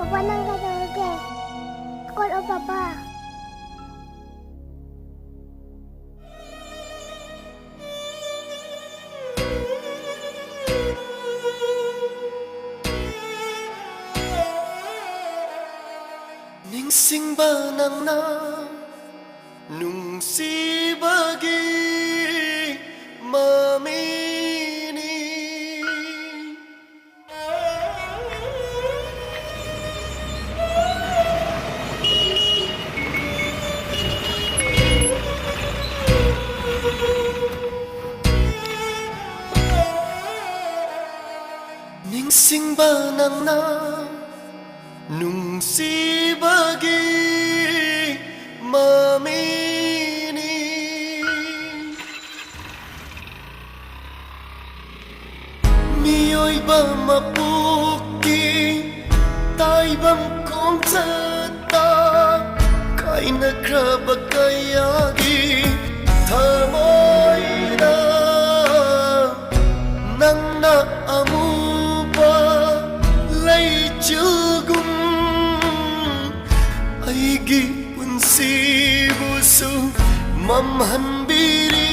Papa nang gagawin Call o Papa ningsingba nangna nungsibagi mamini ningsingba nangna nungsibagi mamini miyoiba mapuki taibang konsata kaina kraba kayagi thamoida nangna amuba leichugum aigi punsibusu mamhanbiri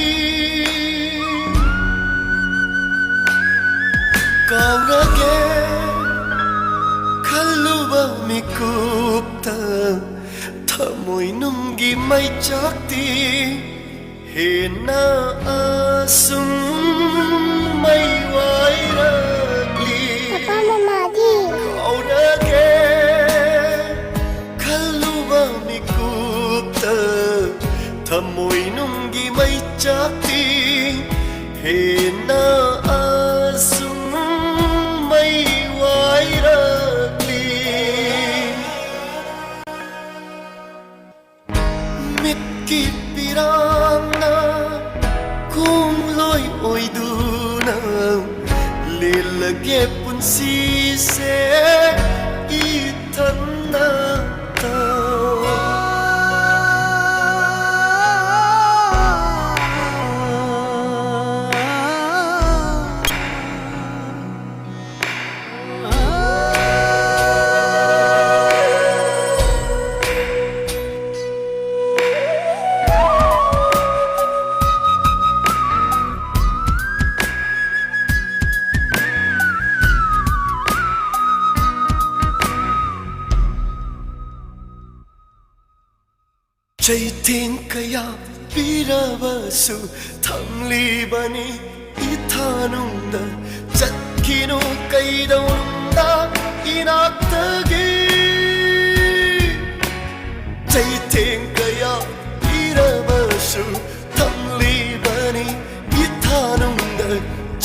kaurage khaluba mikupta thamoi nungi mai chakti hena asum mai wairagli Papa Mama di kaurage khaluba mikupta thamoi nungi mai chakti hena asum mai wairagli mitki pirangna kumloi oiduna lelage punsi se itanna Chaitin kaya pirabasu thamlibani ithanunda chatkinu kaidaunda inaktagi Chaitin kaya pirabasu thamlibani ithanunda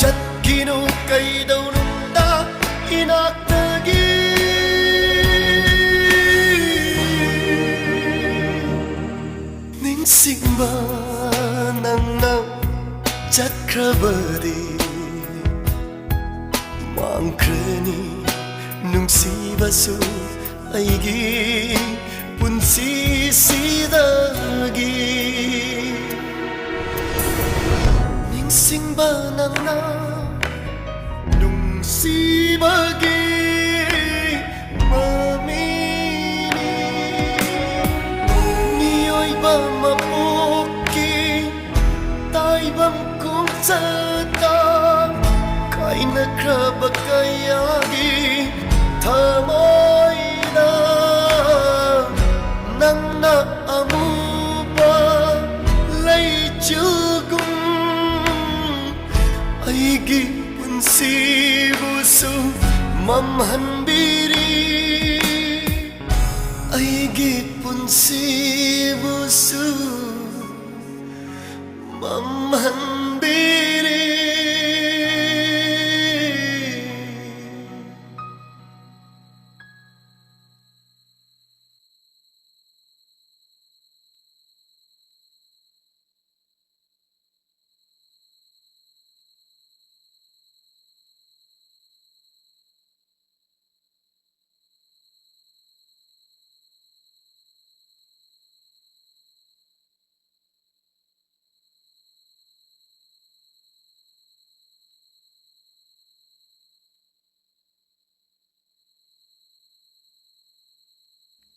chatkinu kaidaunda inaktagi ningsingba nangna chakrabadi mangkrani nungsibasu aigi punsi sidagi ningsingba nangna nungsibagi mamini miyoiba ꯅꯛꯈ꯭ꯔꯕ ꯀꯌꯥꯒꯤ ꯊꯃꯣꯏꯗ ꯅꯪꯅ ꯑꯃꯨꯕ ꯂꯩꯆꯤꯜꯒꯨꯝ ꯑꯩꯒꯤ ꯄꯨꯟꯁꯤꯕꯨꯁꯨ ꯃꯝꯍꯟꯕꯤꯔꯤ ꯑꯩꯒꯤ ꯄꯨꯟꯁꯤꯕꯨꯁꯨ ꯃꯝꯍꯟꯕꯤꯔꯤ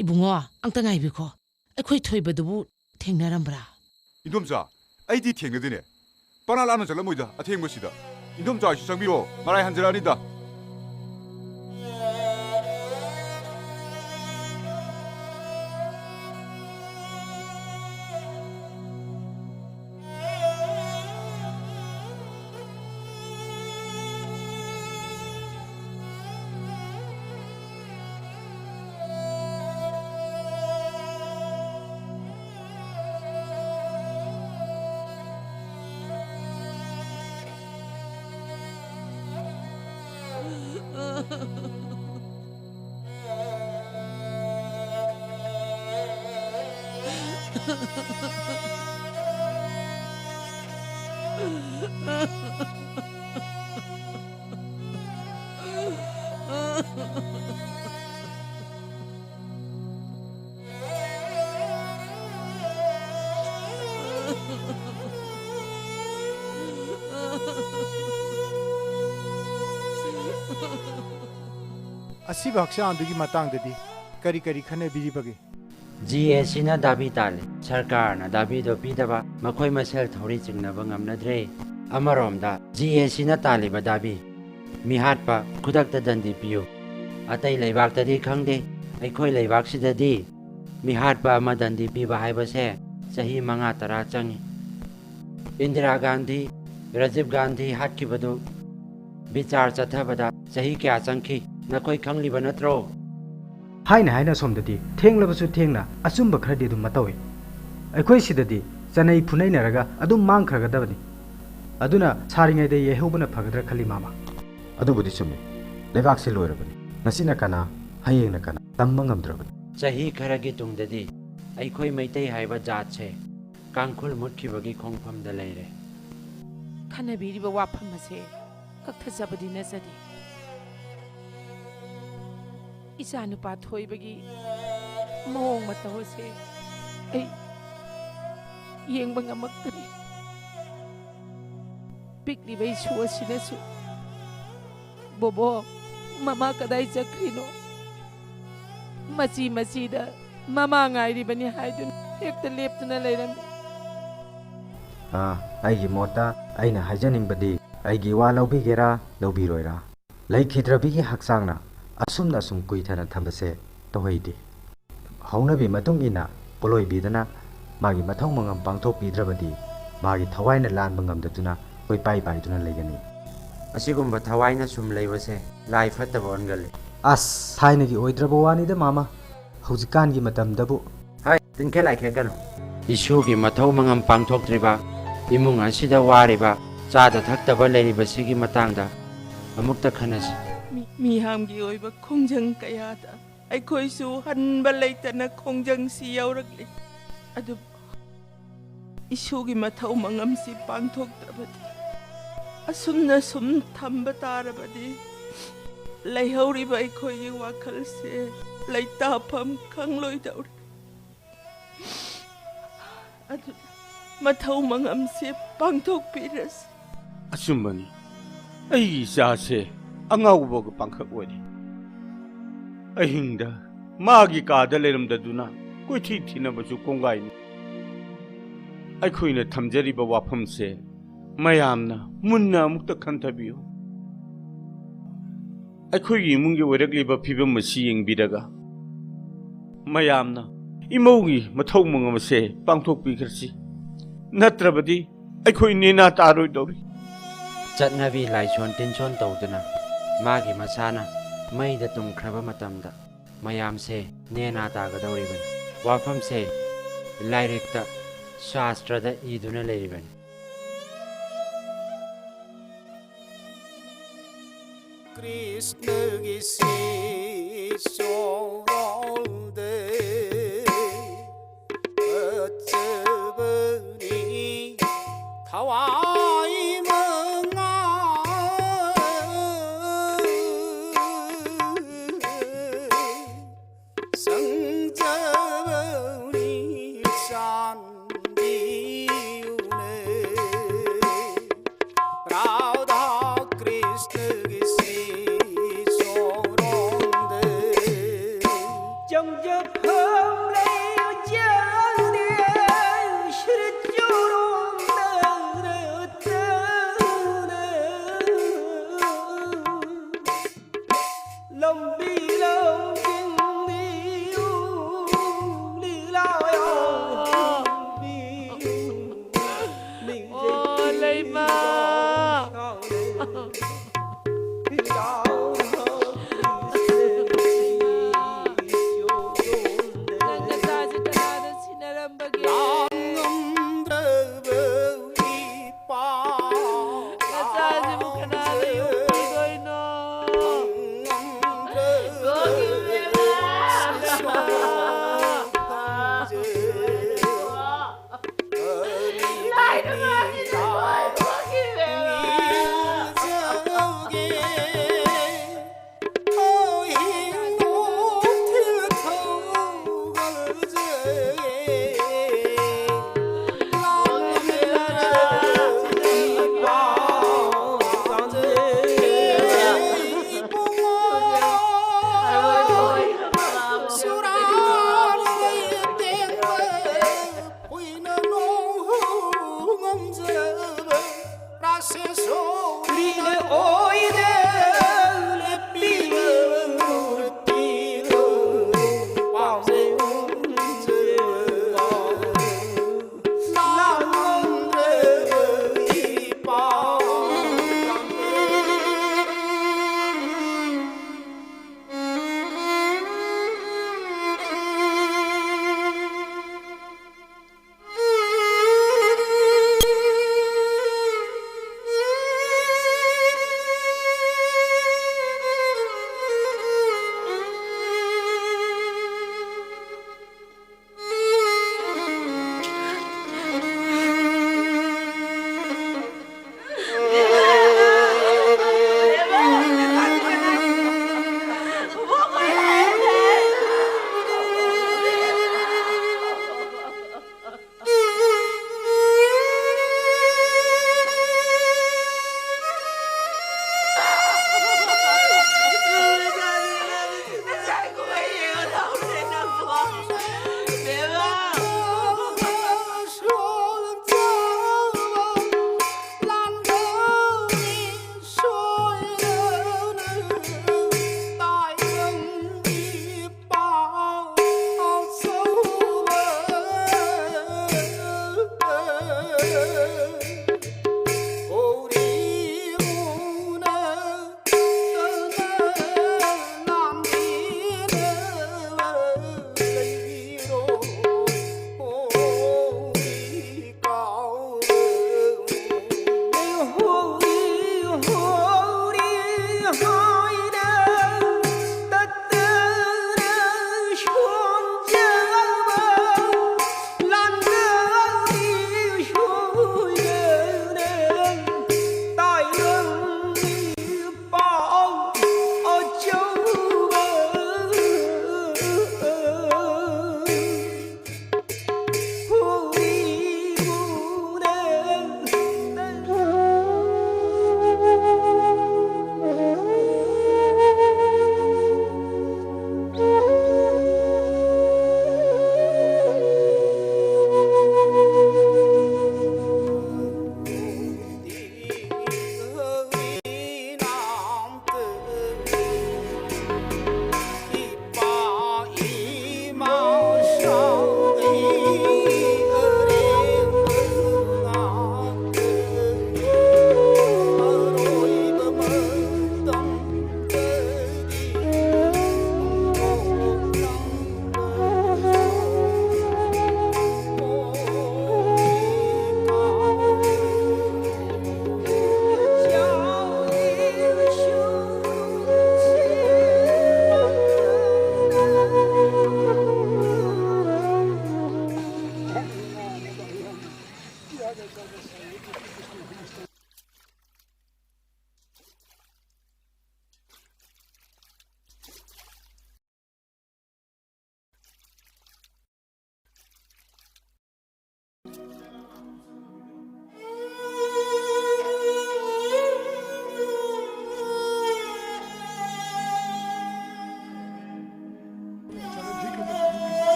Ibungo, ang tangay biko. Ako'y thoibadubu ꯊꯦꯡꯅꯔꯝꯕ꯭ꯔꯥ? 인dom자, 아이디 ꯊꯦꯡꯅꯗꯦꯅꯦ. ꯄꯅꯥ ꯂꯥꯞꯅ ꯆꯠꯂꯝꯃꯣꯏꯗ ꯑꯊꯦꯡꯕꯁꯤꯗ. 인dom자 ꯑꯩꯁꯨ ꯆꯪꯕꯤꯔꯣ. ꯃꯔꯥꯏ ꯍꯟꯖꯔꯛꯑꯅꯤꯗ. ꯑꯁꯤꯕ ꯍꯛꯆꯥꯡꯗꯨꯒꯤ ꯃꯇꯥꯡꯗꯗꯤ ꯀꯔꯤ ꯀꯔꯤ ꯈꯟꯅꯕꯤꯔꯤꯕꯒꯦ? GSCꯅ ꯗꯥꯕꯤ ꯇꯥꯜꯂꯤ ꯁꯔꯀꯥꯔꯅ ꯗꯥꯕꯤꯗꯣ ꯄꯤꯗꯕ ꯃꯈꯣꯏ ꯃꯁꯦꯜ ꯊꯧꯔꯤ ꯆꯤꯡꯅꯕ ꯉꯝꯅꯗ꯭ꯔꯦ ꯑꯃꯔꯣꯝꯗ GSCꯅ ꯇꯥꯜꯂꯤꯕ ꯗꯥꯕꯤ ꯃꯤꯍꯥꯠꯄ ꯈꯨꯗꯛꯇ ꯗꯟꯗꯤ ꯄꯤꯌꯨ ꯑꯇꯩ ꯂꯩꯕꯥꯛꯇꯗꯤ ꯈꯪꯗꯦ ꯑꯩꯈꯣꯏ ꯂꯩꯕꯥꯛꯁꯤꯗꯗꯤ ꯃꯤꯍꯥꯠꯄ ꯑꯃ ꯗꯟꯗꯤ ꯄꯤꯕ ꯍꯥꯏꯕꯁꯦ ꯆꯍꯤ 5-10 ꯆꯪꯉꯤ ꯏꯟꯗꯤꯔꯥ ꯒꯥꯟꯙꯤ ꯔꯥꯖꯤꯕ ꯒꯥꯟꯙꯤ ꯍꯥꯠꯈꯤꯕꯗꯨ ꯕꯤꯆꯥꯔ ꯆꯠꯊꯕꯗ ꯆꯍꯤ ꯀꯌꯥ ꯆꯪꯈꯤ ꯅꯈꯣꯏ ꯈꯪꯂꯤꯕ ꯅꯠꯇ꯭ꯔꯣ? हाइना सोमददी थेंगलबसु थेंगना अचुंब खरदि दुम मतौई अखोई सिददी चनई फुनैनरगा अदुम मांगखरगदबनी अदुना सारिङैदे येहौबना फगदरा खली मामा अदुबुदि चुम्मे लेबाकसे लोइरबनी नसिना कना हयेंना कना तम्मा ngamद्रबनी चही खरगी तुंगददी अखोई मैतै हाइबा जातसे कांखुल मुटखिबगी खोंगफमदा लेरे खनबीरिबा वाफम असे कक्थजबदि नजदी इसा नुपा थोइबगी मोंग मतौसे ऐ येंबा ngamक्तरी पिकलिबा इशुअसिनसु बोबो ममा कदाई चक्रिनो मची मचीदा ममा ngairibani haidun hekta leptuna leiram आइगी मोता आइना हाइजनिंगबदी आइगी वा लौबिगेरा लौबिरोइरा लैखिद्रबिगी हक्सांगना असुमना असुम कुइथना थंबसे तोहैदि हौनबि मतुंग इना पोलोइबिदना मागी मथौ मंगम पांथोकबिद्रबदि मागी थवाइना लानबा ngamदतुना कोइ पाइ पाइदुना लेगनी असिगुम्बा थवाइना सुम लेबसे लाई फत्तबा ओनगले अस थाइनगी ओइद्रबो वानिदा मामा हौजिकानगी मतमदबु हाय तिनखे लाइखे गनो इशुगी मथौ मंगम पांथोक्त्रिबा इमुंग असिदा वारिबा चादा थक्तबा लेरिबसिगी मतांगदा अमुक्ता खनसि मिहामगी ओइबा खोंजंग कयादा अखोइसु हनबा लेतना खोंजंग सि यावरकले अदु इशुगी मथौ मंगम सि पांथोक्त्रबदि असुमना सुम थंबा तारबदि लैहौरिबा अखोइगी वाखलसे लैताफम खंगलोइदौर अदु मथौ मंगम से पांथोक्पिरस अचुम्बनी अई इचासे अङाउबग पांखक ओइरि अहिंगदा मागी कादा लेरमददुना कोइथि थिनबसु कोंगाइनि अखोइना थमजरिबा वाफमसे मयामना मुन्ना मुक्त खंथबियो ꯑꯩꯈꯣꯏꯒꯤ ꯏꯃꯨꯡꯒꯤ ꯑꯣꯏꯔꯛꯂꯤꯕ ꯐꯤꯕꯝ ꯑꯁꯤ ꯌꯦꯡꯕꯤꯔꯒ ꯃꯌꯥꯝꯅ ꯏꯃꯧꯒꯤ ꯃꯊꯧ ꯃꯉꯝ ꯑꯁꯦ ꯄꯥꯡꯊꯣꯛꯄꯤꯈ꯭ꯔꯁꯤ ꯅꯠꯇ꯭ꯔꯕꯗꯤ ꯑꯩꯈꯣꯏ ꯅꯦꯅꯥ ꯇꯥꯔꯣꯏꯗꯧꯔꯤ ꯆꯠꯅꯕꯤ ꯂꯥꯏꯁꯣꯟ ꯇꯤꯟꯁꯣꯟ ꯇꯧꯗꯨꯅ ꯃꯥꯒꯤ ꯃꯁꯥꯅ ꯃꯩꯗ ꯇꯨꯝꯈ꯭ꯔꯕ ꯃꯇꯝꯗ ꯃꯌꯥꯝꯁꯦ ꯅꯦꯅꯥ ꯇꯥꯒꯗꯧꯔꯤꯕꯅꯤ ꯋꯥꯐꯝꯁꯦ ꯂꯥꯏꯔꯤꯛꯇ ꯁꯥꯁꯇ꯭ꯔꯗ ꯏꯗꯨꯅ ꯂꯩꯔꯤꯕꯅꯤ कृष्ण की सोदे अचबनी थवाई मंगा संजबनी शांति Radha Krishna Leima.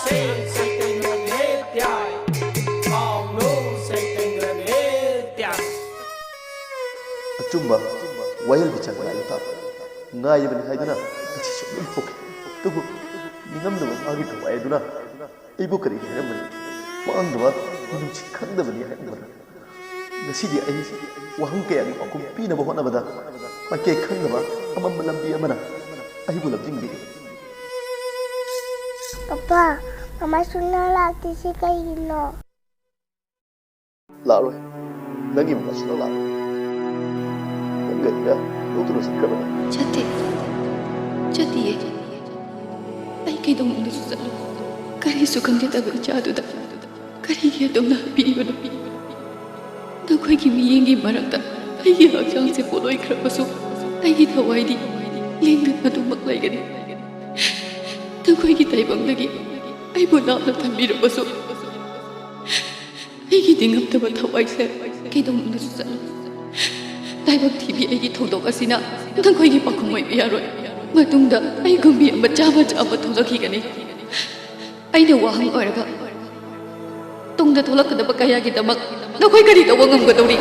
se say tình gần hết dài bao nô say tình gần hết dài ꯑꯆꯨꯝꯕ ꯋꯥꯌꯦꯜꯒꯤ ꯆꯥꯡ ꯅꯥꯏꯕ ꯉꯥꯏꯕꯅꯤ ꯍꯥꯏꯗꯨꯅ ꯉꯁꯤꯁꯨ ꯑꯗꯨꯝ ꯊꯣꯛꯈꯤ ꯑꯗꯨꯕꯨ ꯅꯤꯡꯉꯝꯗꯕ ꯃꯥꯒꯤ ꯊꯋꯥꯏ ꯑꯗꯨꯅ ꯑꯩꯕꯨ ꯀꯔꯤ ꯍꯥꯏꯔꯝꯕꯅꯤ ꯃꯥꯡꯗꯕ ꯃꯤꯅꯨꯡꯁꯤ ꯈꯪꯗꯕꯅꯤ ꯍꯥꯏꯔꯝꯕꯅ ꯉꯁꯤꯗꯤ ꯑꯩ ꯋꯥꯍꯪ ꯀꯌꯥꯒꯤ ꯄꯥꯎꯈꯨꯝ ꯄꯤꯅꯕ ꯍꯣꯠꯅꯕꯗ ꯃꯥꯏꯀꯩ ꯈꯪꯗꯕ ꯑꯃꯝꯕ ꯂꯝꯕꯤ ꯑꯃꯅ ꯑꯩꯕꯨ ꯂꯝꯖꯤꯡꯕꯤꯔꯤ Papa, Mama sudah latih si kayak gini. ꯂꯥꯛꯔꯣꯏ ꯅꯪꯒꯤ ꯃꯃꯥ ꯁꯨꯡꯂꯥꯛ ꯂꯥꯛꯔꯣꯏ ꯅꯪꯒ ꯑꯩꯒ ꯂꯧꯗꯨꯅ ꯆꯠꯈ꯭ꯔꯕꯅꯤ ꯆꯠꯇꯦ ꯆꯠꯇꯤꯌꯦ ꯑꯩ ꯀꯩꯗꯧꯅꯨꯡꯗꯁꯨ ꯆꯠꯂꯣ ꯀꯔꯤꯁꯨ ꯈꯪꯖꯗꯕ ꯏꯆꯥꯗꯨꯗ ꯀꯔꯤꯒꯤ ꯑꯗꯨꯝꯅ ꯄꯤꯕꯅꯣ ꯅꯈꯣꯏꯒꯤ ꯃꯤꯠꯌꯦꯡꯒꯤ ꯃꯔꯛꯇ ꯑꯩꯒꯤ ꯍꯛꯆꯥꯡꯁꯦ ꯄꯣꯠꯂꯣꯏꯈ꯭ꯔꯕꯁꯨ ꯑꯩꯒꯤ ꯊꯋꯥꯏꯗꯤ ꯂꯦꯡꯗꯅ ꯑꯗꯨꯃꯛ ꯂꯩꯒꯅꯤ ꯅꯈꯣꯏꯒꯤ ꯇꯥꯏꯕꯪꯗꯒꯤ ꯑꯩꯕꯨ ꯂꯥꯞꯅ ꯊꯝꯕꯤꯔꯕꯁꯨ ꯑꯩꯒꯤ ꯅꯤꯡꯉꯝꯗꯕ ꯊꯋꯥꯏꯁꯦ ꯀꯩꯗꯧꯅꯨꯡꯗꯁꯨ ꯆꯠꯂꯣ ꯂꯥꯏꯕꯛ ꯊꯤꯕꯤ ꯑꯩꯒꯤ ꯊꯧꯗꯣꯛ ꯑꯁꯤꯅ ꯅꯈꯣꯏꯒꯤ ꯄꯥꯈꯨꯝ ꯑꯣꯏꯕ ꯌꯥꯔꯣꯏ ꯃꯇꯨꯡꯗ ꯑꯩ ꯒꯨꯝꯕꯤ ꯃꯆꯥ ꯃꯆꯥ ꯑꯃ ꯊꯣꯛꯂꯛꯈꯤꯒꯅꯤ ꯑꯩꯅ ꯋꯥꯍꯪ ꯑꯣꯏꯔꯒ ꯇꯨꯡꯗ ꯊꯣꯛꯂꯛꯀꯗꯕ ꯀꯌꯥꯒꯤꯗꯃꯛ ꯅꯈꯣꯏ ꯀꯔꯤ ꯇꯧꯕ ꯉꯝꯒꯗꯧꯔꯤ